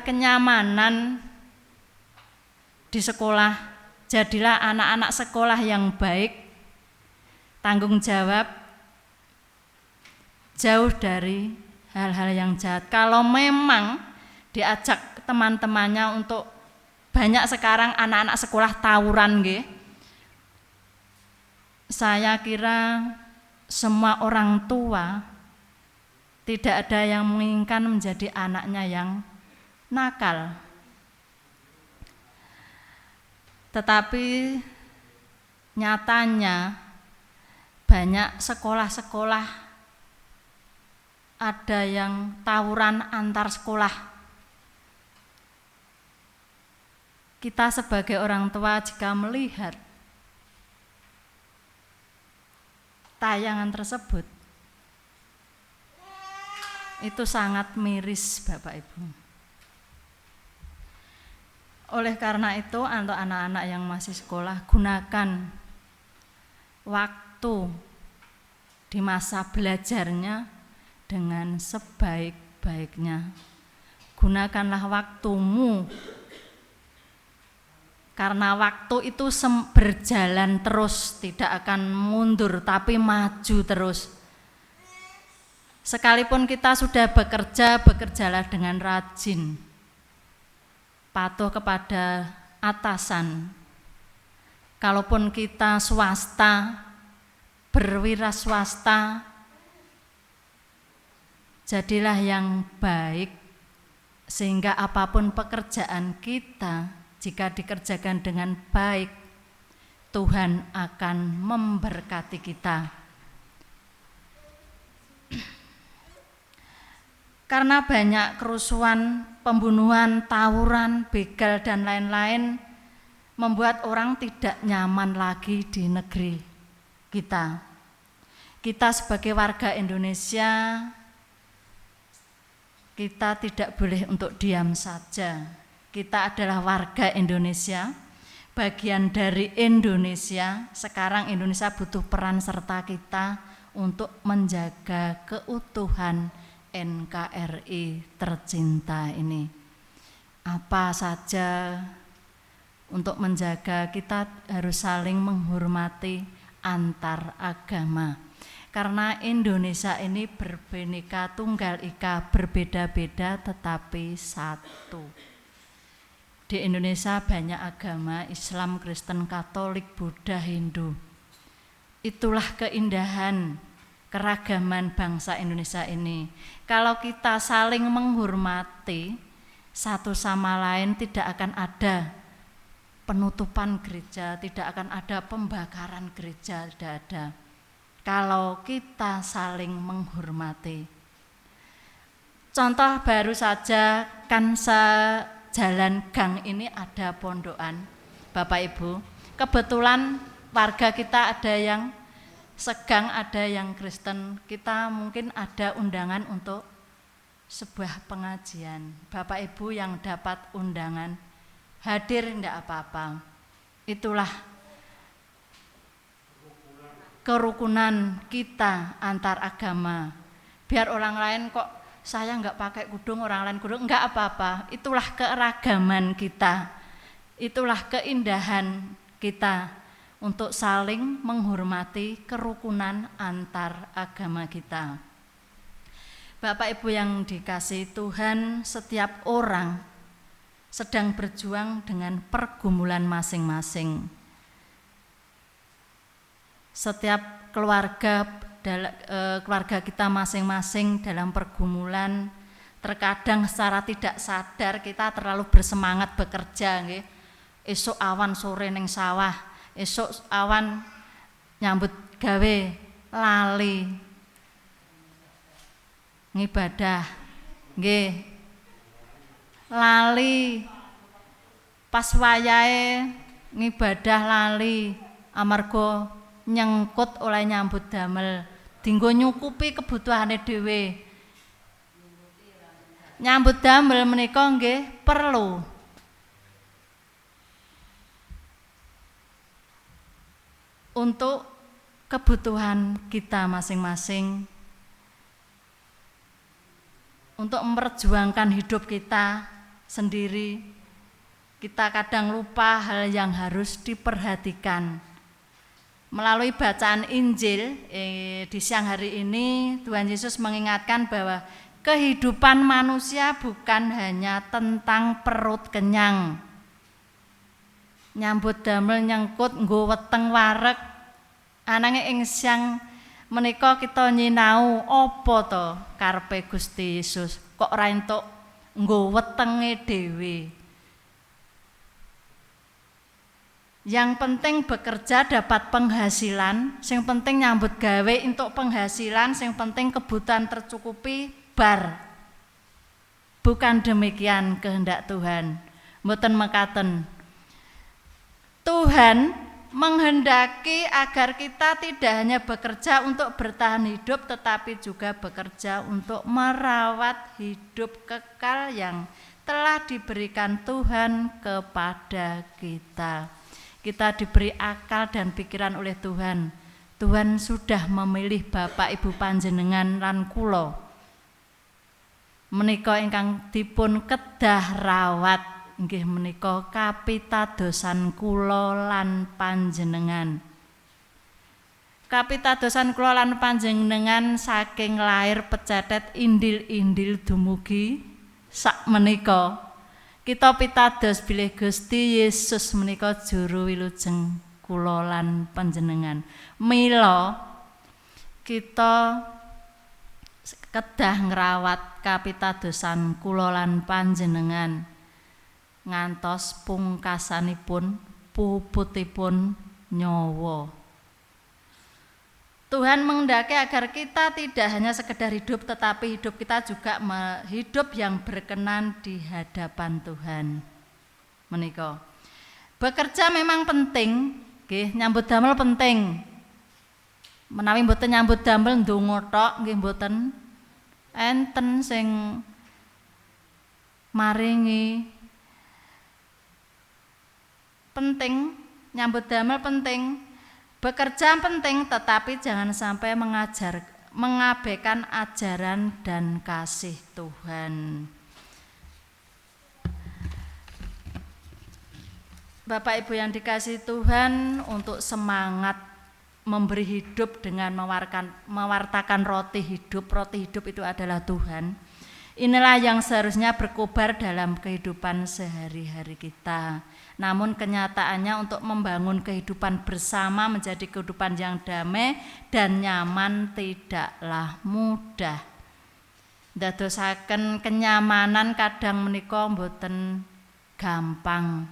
kenyamanan di sekolah, jadilah anak-anak sekolah yang baik, tanggung jawab, jauh dari hal-hal yang jahat. Kalau memang diajak teman-temannya untuk banyak sekarang anak-anak sekolah tawuran nggih. Saya kira semua orang tua tidak ada yang menginginkan menjadi anaknya yang nakal. Tetapi nyatanya banyak sekolah-sekolah ada yang tawuran antar sekolah. Kita sebagai orang tua jika melihat tayangan tersebut, itu sangat miris Bapak Ibu. Oleh karena itu, untuk anak-anak yang masih sekolah, gunakan waktu di masa belajarnya dengan sebaik-baiknya. Gunakanlah waktumu, karena waktu itu berjalan terus, tidak akan mundur tapi maju terus. Sekalipun kita sudah bekerja, bekerjalah dengan rajin, patuh kepada atasan. Kalaupun kita swasta, berwira swasta, jadilah yang baik, sehingga apapun pekerjaan kita, jika dikerjakan dengan baik, Tuhan akan memberkati kita. Karena banyak kerusuhan, pembunuhan, tawuran, begal, dan lain-lain, membuat orang tidak nyaman lagi di negeri kita. Kita sebagai warga Indonesia, kita tidak boleh untuk diam saja. Kita adalah warga Indonesia, bagian dari Indonesia. Sekarang Indonesia butuh peran serta kita untuk menjaga keutuhan NKRI tercinta ini. Apa saja untuk menjaga, kita harus saling menghormati antar agama. Karena Indonesia ini berbineka tunggal ika, berbeda-beda tetapi satu. Di Indonesia banyak agama, Islam, Kristen, Katolik, Buddha, Hindu. Itulah keindahan keragaman bangsa Indonesia ini. Kalau kita saling menghormati satu sama lain, tidak akan ada penutupan gereja, tidak akan ada pembakaran gereja, tidak ada. Kalau kita saling menghormati. Contoh baru saja, kan jalan gang ini ada pondokan, Bapak Ibu. Kebetulan warga kita ada yang Segang, ada yang Kristen. Kita mungkin ada undangan untuk sebuah pengajian. Bapak Ibu yang dapat undangan, hadir enggak apa-apa. Itulah kerukunan kita antar agama. Biar orang lain kok saya enggak pakai kudung, orang lain kudung, enggak apa-apa. Itulah keragaman kita. Itulah keindahan kita untuk saling menghormati kerukunan antar agama kita. Bapak Ibu yang dikasihi Tuhan, setiap orang sedang berjuang dengan pergumulan masing-masing. Setiap keluarga kita masing-masing dalam pergumulan, terkadang secara tidak sadar kita terlalu bersemangat bekerja, nggih. Esuk awan sore ning sawah, esok awan nyambut gawe, lali ngibadah, nggih, lali pas wayahe ngibadah, lali amarga nyengkut oleh nyambut damel, dinggo nyukupi kebutuhane dhewe. Nyambut damel menika nggih perlu untuk kebutuhan kita masing-masing, untuk memperjuangkan hidup kita sendiri. kita kadang lupa hal yang harus diperhatikan. Melalui bacaan Injil di siang hari ini, Tuhan Yesus mengingatkan bahwa kehidupan manusia bukan hanya tentang perut kenyang. Nyambut damel nyengkut nggo weteng wareg, ananging ing siang menika kita nyinau apa to karepe Gusti Yesus, kok ora entuk nggo wetenge dhewe. Yang penting bekerja dapat penghasilan, sing penting nyambut gawe untuk penghasilan, sing penting kebutuhan tercukupi bar. Bukan demikian kehendak Tuhan. Mboten mekaten. Tuhan menghendaki agar kita tidak hanya bekerja untuk bertahan hidup, tetapi juga bekerja untuk merawat hidup kekal yang telah diberikan Tuhan kepada kita. Kita diberi akal dan pikiran oleh Tuhan. Tuhan sudah memilih Bapak Ibu panjenengan lan kula menika ingkang dipun kedah rawat, inggih menika kapitadosan kula lan panjenengan. Kapitadosan kula lan panjenengan saking lair pecetet indil-indil dumugi sak menika kita pitados bilih Gusti Yesus menika juru wilujeng kula lan panjenengan. Mila kita kedah ngrawat kapitadosan kula lan panjenengan ngantos pungkasanipun puputipun nyawa. Tuhan menghendaki agar kita tidak hanya sekedar hidup, tetapi hidup kita juga hidup yang berkenan di hadapan Tuhan. Menika bekerja memang penting, nggih, nyambut damel penting. Menawi mboten nyambut damel ndonga tok nggih mboten enten sing maringi. Penting, nyambut damel penting. Bekerja penting, tetapi jangan sampai mengabaikan ajaran dan kasih Tuhan. Bapak Ibu yang dikasihi Tuhan, untuk semangat memberi hidup dengan mewartakan roti hidup itu adalah Tuhan. Inilah yang seharusnya berkobar dalam kehidupan sehari-hari kita. Namun kenyataannya untuk membangun kehidupan bersama menjadi kehidupan yang damai dan nyaman tidaklah mudah. Ndadosaken kenyamanan kadang menika mboten gampang.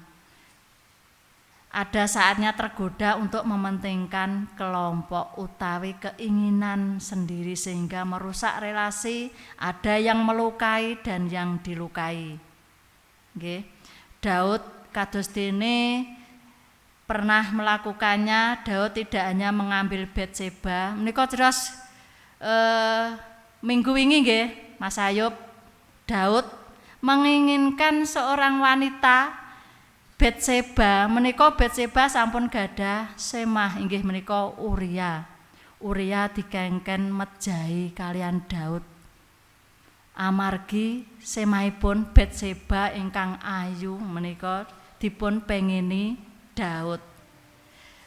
Ada saatnya tergoda untuk mementingkan kelompok utawi keinginan sendiri sehingga merusak relasi, ada yang melukai dan yang dilukai. Nggih. Daud kados dene pernah melakukannya. Daud tidak hanya mengambil Batseba. Menika jelas minggu wingi nggih, Mas Ayub, Daud menginginkan seorang wanita Batseba. Menika Batseba sampun gadah semah inggih menika Uria. Uria dikengken mejahi kalian Daud. Amargi semahipun Batseba ingkang ayu menika dipun pengini Daud.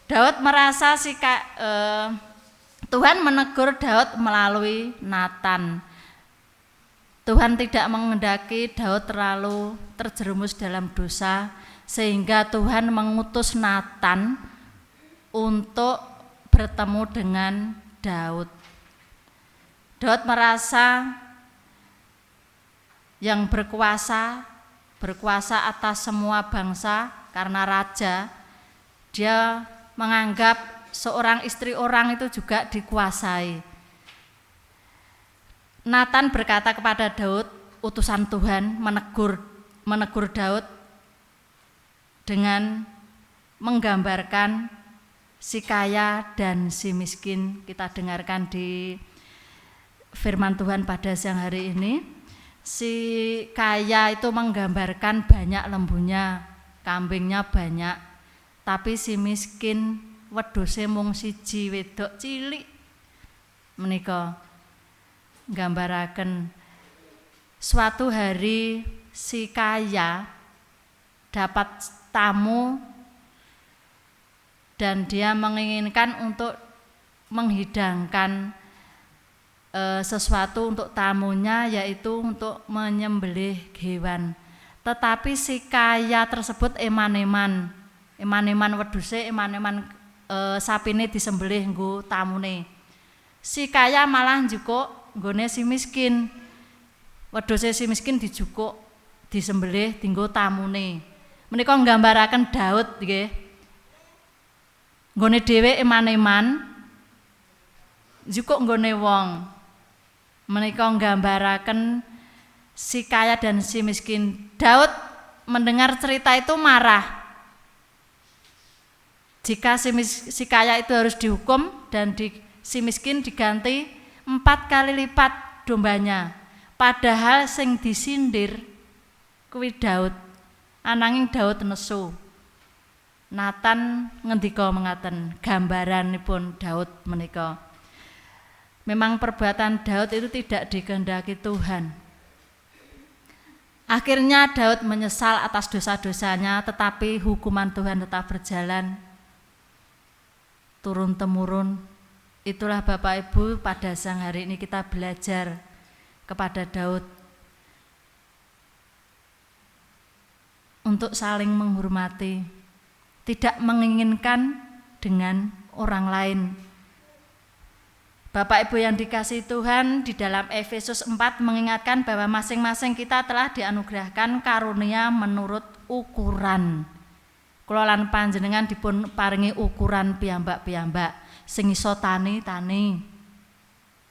Daud merasa Tuhan menegur Daud melalui Natan. Tuhan tidak menghendaki Daud terlalu terjerumus dalam dosa, sehingga Tuhan mengutus Natan untuk bertemu dengan Daud. Daud merasa yang berkuasa atas semua bangsa karena raja. Dia menganggap seorang istri orang itu juga dikuasai. Natan berkata kepada Daud, utusan Tuhan menegur Daud dengan menggambarkan si kaya dan si miskin. Kita dengarkan di firman Tuhan pada siang hari ini. Si kaya itu menggambarkan banyak lembunya, kambingnya banyak, tapi si miskin wedhuse mung siji, wedok cilik. Menika nggambaraken suatu hari si kaya dapat tamu dan dia menginginkan untuk menghidangkan sesuatu untuk tamunya, yaitu untuk menyembelih hewan. Tetapi si kaya tersebut eman-eman wedhuse, eman-eman sapine disembelih nggo tamune. Si kaya malah njukuk nggone si miskin. Wedhuse si miskin dijukuk, disembelih dienggo tamune. Menika nggambaraken Daud nggih. Nggone dhewe eman-eman njukuk nggone wong. Menika nggambaraken si kaya dan si miskin. Daud mendengar cerita itu marah. Jika si kaya itu harus dihukum dan si miskin diganti 4 kali lipat dombanya. Padahal sing disindir kuwi Daud. Ananging Daud nesu. Nathan ngendika mengaten, gambaranipun Daud menika. Memang perbuatan Daud itu tidak dikehendaki Tuhan. Akhirnya Daud menyesal atas dosa-dosanya, tetapi hukuman Tuhan tetap berjalan turun-temurun. Itulah Bapak Ibu, pada siang hari ini kita belajar kepada Daud untuk saling menghormati, tidak menginginkan dengan orang lain. Bapak Ibu yang dikasihi Tuhan, di dalam Efesus 4 mengingatkan bahwa masing-masing kita telah dianugerahkan karunia menurut ukuran. Kula lan panjenengan dipun paringi ukuran piyambak-piyambak. Sing iso tani,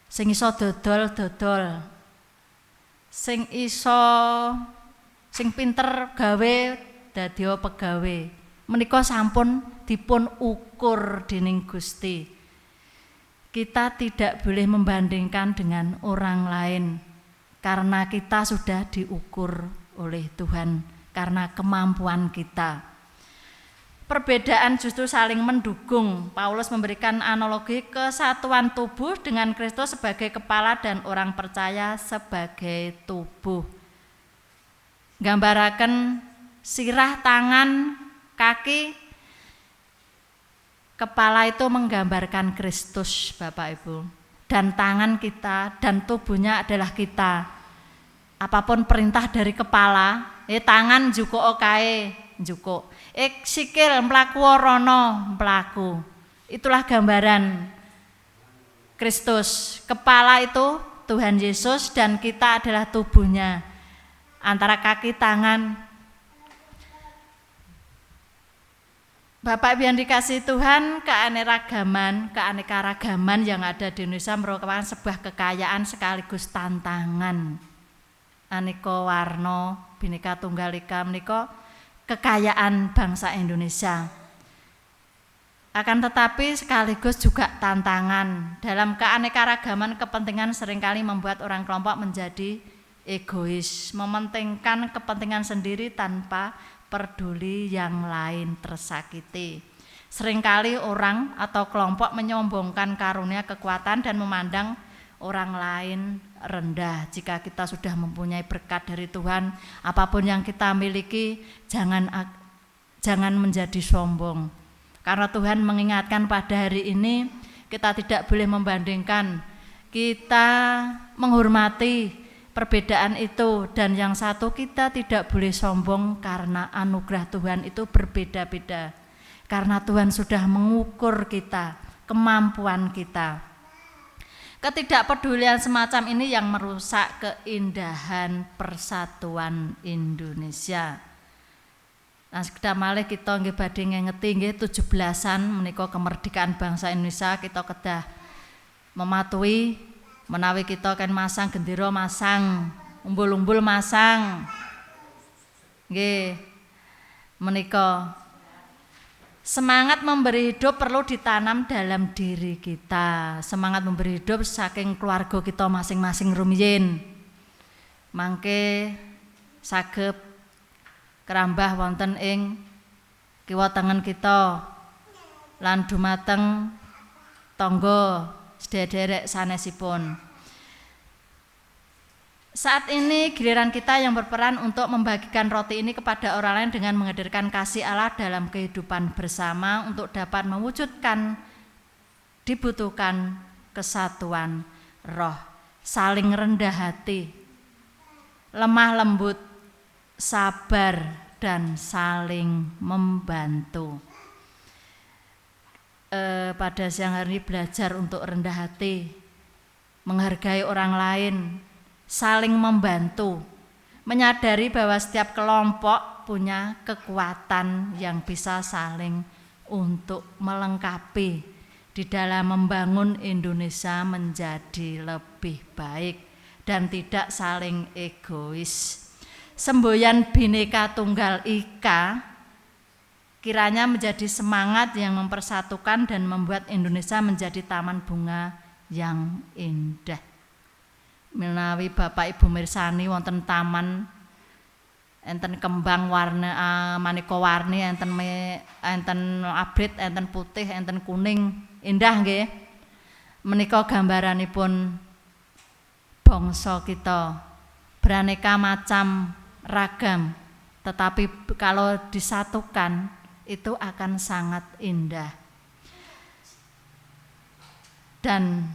sing iso dodol, sing pinter gawe dadi pegawe. Menika sampun dipun ukur dening Gusti. Kita tidak boleh membandingkan dengan orang lain karena kita sudah diukur oleh Tuhan karena kemampuan kita. Perbedaan justru saling mendukung. Paulus memberikan analogi kesatuan tubuh dengan Kristus sebagai kepala dan orang percaya sebagai tubuh. Gambaraken sirah, tangan, kaki. Kepala itu menggambarkan Kristus, Bapak Ibu. Dan tangan kita dan tubuhnya adalah kita. Apapun perintah dari kepala, tangan njukuk kae, njukuk. Sikil mlaku rono, mlaku. Itulah gambaran Kristus. Kepala itu Tuhan Yesus dan kita adalah tubuhnya. Antara kaki, tangan. Bapak Ibu yang dikasihi Tuhan, keanekaragaman yang ada di Indonesia merupakan sebuah kekayaan sekaligus tantangan. Aneka warna, Bhinneka Tunggal Ika menika kekayaan bangsa Indonesia. Akan tetapi sekaligus juga tantangan. Dalam keanekaragaman kepentingan seringkali membuat orang kelompok menjadi egois, mementingkan kepentingan sendiri tanpa peduli yang lain tersakiti. Seringkali orang atau kelompok menyombongkan karunia kekuatan dan memandang orang lain rendah. Jika kita sudah mempunyai berkat dari Tuhan, apapun yang kita miliki, jangan menjadi sombong. Karena Tuhan mengingatkan pada hari ini, kita tidak boleh membandingkan. Kita menghormati perbedaan itu, dan yang satu kita tidak boleh sombong karena anugerah Tuhan itu berbeda-beda. Karena Tuhan sudah mengukur kita, kemampuan kita. Ketidakpedulian semacam ini yang merusak keindahan persatuan Indonesia. Nah, sekedar malih kita nggih badhe ngengeti nggih 17-an menika kemerdekaan bangsa Indonesia, kita kedah mematuhi menawi kita kan masang gendera, masang umbul-umbul, masang nggih menika. Semangat memberi hidup perlu ditanam dalam diri kita. Semangat memberi hidup saking keluarga kita masing-masing rumiyin. Mangke saged kerambah wonten ing kiwa tengen kita lan dumateng tangga sedherek sanesipun. Saat ini giliran kita yang berperan untuk membagikan roti ini kepada orang lain dengan menghadirkan kasih Allah dalam kehidupan bersama untuk dapat mewujudkan dibutuhkan kesatuan roh, saling rendah hati, lemah lembut, sabar, dan saling membantu. Pada siang hari ini belajar untuk rendah hati, menghargai orang lain, saling membantu, menyadari bahwa setiap kelompok punya kekuatan yang bisa saling untuk melengkapi di dalam membangun Indonesia menjadi lebih baik dan tidak saling egois. Semboyan Bhinneka Tunggal Ika kiranya menjadi semangat yang mempersatukan dan membuat Indonesia menjadi taman bunga yang indah. Menawi Bapak Ibu mirsani wonten taman enten kembang warna maneka warni, enten abrit, enten putih, enten kuning, indah nggih. Menika gambaranipun bangsa kita beraneka macam ragam, tetapi kalau disatukan itu akan sangat indah. Dan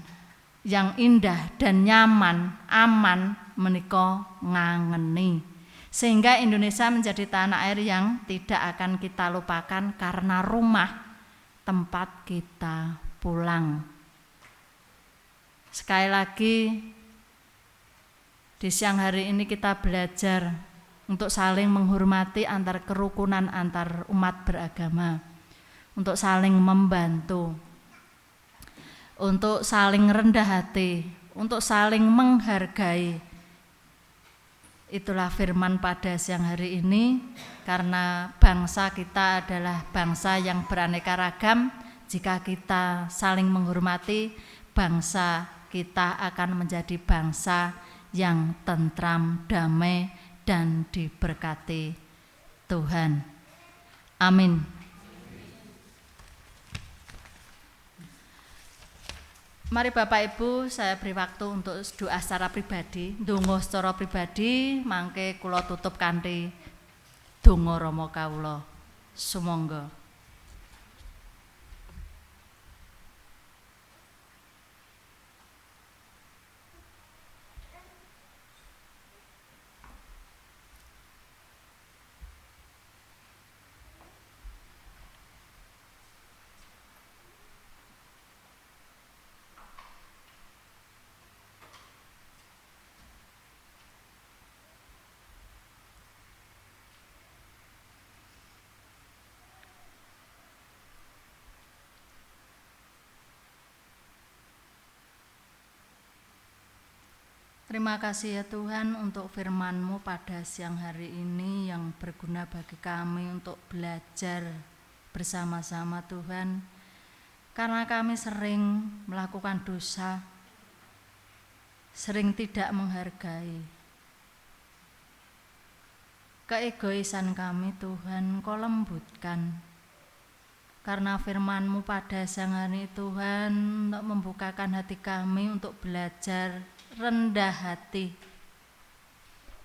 yang indah dan nyaman, aman menika ngangeni. Sehingga Indonesia menjadi tanah air yang tidak akan kita lupakan karena rumah tempat kita pulang. Sekali lagi di siang hari ini kita belajar untuk saling menghormati antar kerukunan antar umat beragama, untuk saling membantu, untuk saling rendah hati, untuk saling menghargai. Itulah firman pada siang hari ini, karena bangsa kita adalah bangsa yang beraneka ragam. Jika kita saling menghormati, bangsa kita akan menjadi bangsa yang tentram, damai, dan diberkati Tuhan. Amin. Mari Bapak Ibu, saya beri waktu untuk doa secara pribadi, donga secara pribadi, mangke kula tutup kanthi donga Rama kawula. Sumangga. Terima kasih ya Tuhan untuk firman-Mu pada siang hari ini yang berguna bagi kami untuk belajar bersama-sama Tuhan. Karena kami sering melakukan dosa, sering tidak menghargai. Keegoisan kami Tuhan, Kau lembutkan. Karena firman-Mu pada siang hari Tuhan untuk membukakan hati kami untuk belajar rendah hati,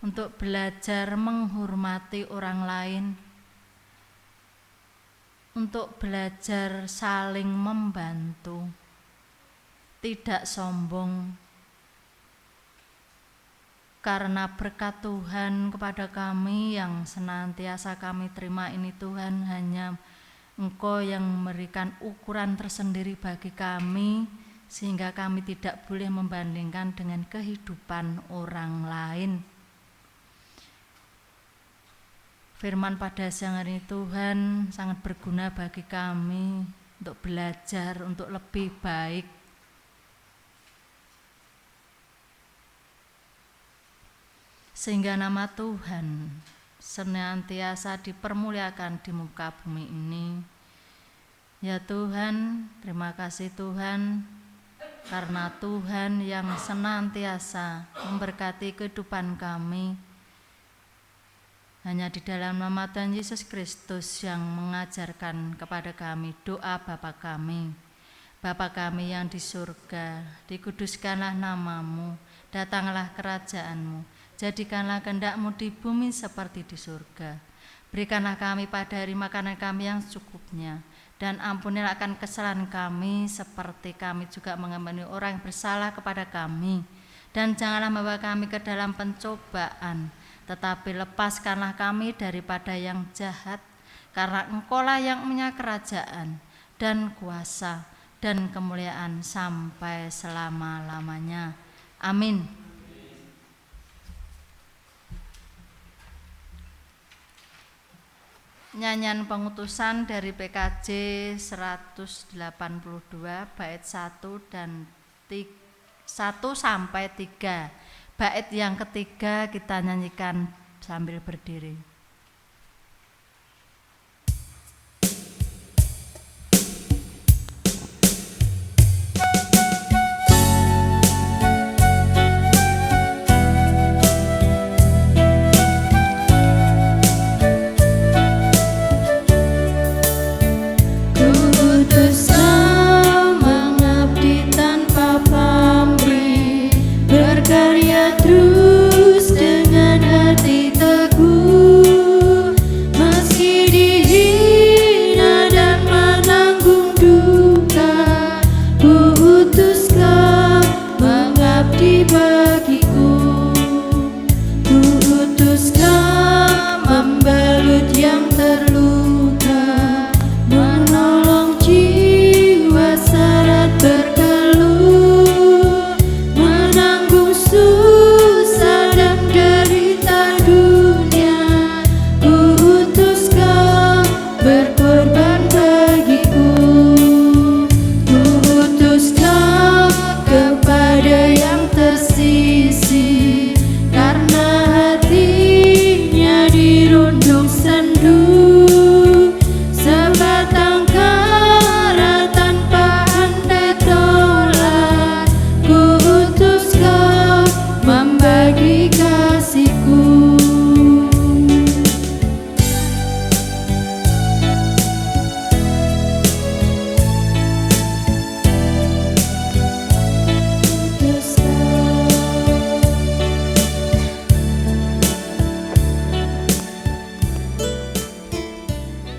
untuk belajar menghormati orang lain, untuk belajar saling membantu, tidak sombong. Karena berkat Tuhan kepada kami yang senantiasa kami terima ini Tuhan, hanya Engkau yang memberikan ukuran tersendiri bagi kami, sehingga kami tidak boleh membandingkan dengan kehidupan orang lain. Firman pada siang hari ini Tuhan sangat berguna bagi kami untuk belajar untuk lebih baik. Sehingga nama Tuhan senantiasa dipermuliakan di muka bumi ini. Ya Tuhan, terima kasih Tuhan, karena Tuhan yang senantiasa memberkati kehidupan kami. Hanya di dalam nama Tuhan Yesus Kristus yang mengajarkan kepada kami doa Bapa kami. Bapa kami yang di surga, dikuduskanlah namamu, datanglah kerajaan-Mu. Jadikanlah kehendak-Mu di bumi seperti di surga. Berikanlah kami pada hari makanan kami yang secukupnya, dan ampunilah akan kesalahan kami seperti kami juga mengampuni orang yang bersalah kepada kami. Dan janganlah membawa kami ke dalam pencobaan, tetapi lepaskanlah kami daripada yang jahat, karena Engkau-lah yang punya kerajaan dan kuasa dan kemuliaan sampai selama-lamanya. Amin. Nyanyian pengutusan dari PKJ 182 bait 1 dan 1 sampai 3. Bait yang ketiga kita nyanyikan sambil berdiri. Terus dengan hati teguh, meski dihina dan menanggung duka, ku utuskan mengabdi bagiku. Ku utuskan membalut yang terluka, menolong jiwa syarat berkeluh, menanggung susah dan derita dunia. Ku utuskan berkorban bagiku. Ku utuskan kepada yang tersisih, karena hatinya dirundung sendu. Sebatang kara tanpa andai tolak, ku utuskan membagi kasihku.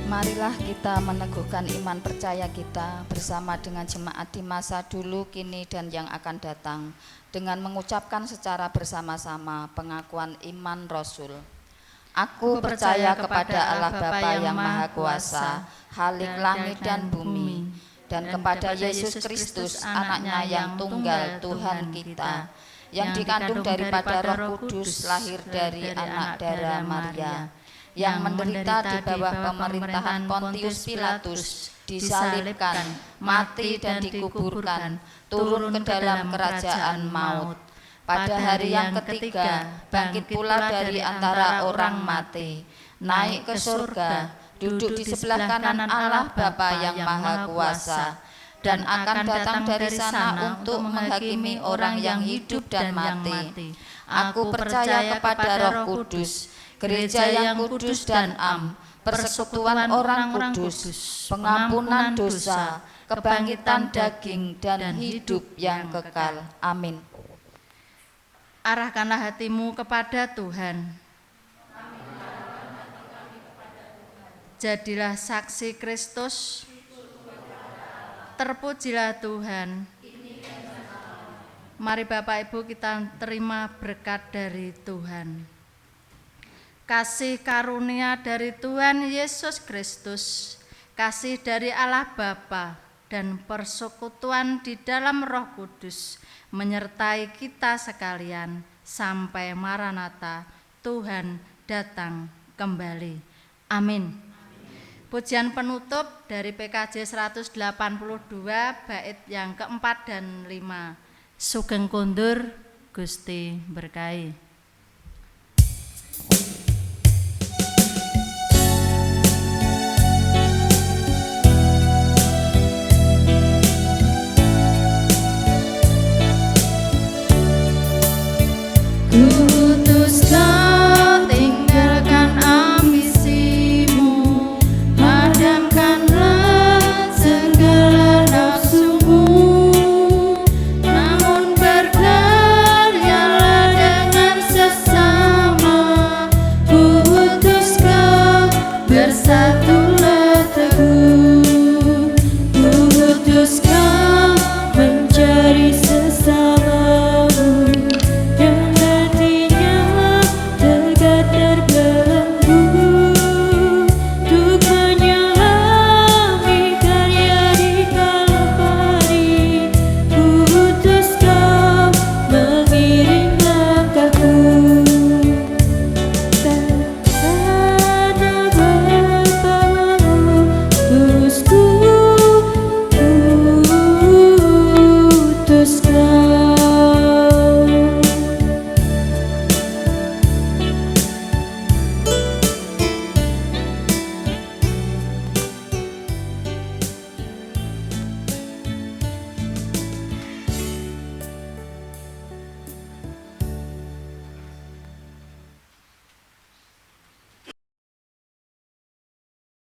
Marilah kita meneguhkan iman percaya kita bersama dengan jemaat di masa dulu, kini, dan yang akan datang, dengan mengucapkan secara bersama-sama pengakuan iman Rasul. Aku percaya kepada Allah Bapa yang Maha Kuasa, Khalik langit dan bumi, dan kepada Yesus Kristus, anaknya yang tunggal, Tuhan kita, yang dikandung daripada Roh Kudus, lahir dari anak darah Maria, yang menderita di bawah pemerintahan Pontius Pilatus, disalibkan, mati dan dikuburkan, turun ke dalam kerajaan maut. Pada hari yang ketiga, bangkit pula dari antara orang mati, naik ke surga, duduk di sebelah kanan Allah Bapa yang Maha Kuasa, dan akan datang dari sana untuk menghakimi orang yang hidup dan mati. Aku percaya kepada Roh Kudus, gereja yang kudus dan am, persekutuan orang kudus, pengampunan dosa, kebangkitan daging, dan hidup yang kekal. Amin. Arahkanlah hatimu kepada Tuhan. Jadilah saksi Kristus. Terpujilah Tuhan. Mari Bapak Ibu kita terima berkat dari Tuhan. Kasih karunia dari Tuhan Yesus Kristus, kasih dari Allah Bapa, dan persekutuan di dalam Roh Kudus menyertai kita sekalian sampai Maranatha, Tuhan datang kembali. Amin. Pujian penutup dari PKJ 182 bait yang keempat dan 5. Sugeng kondur, Gusti berkahi.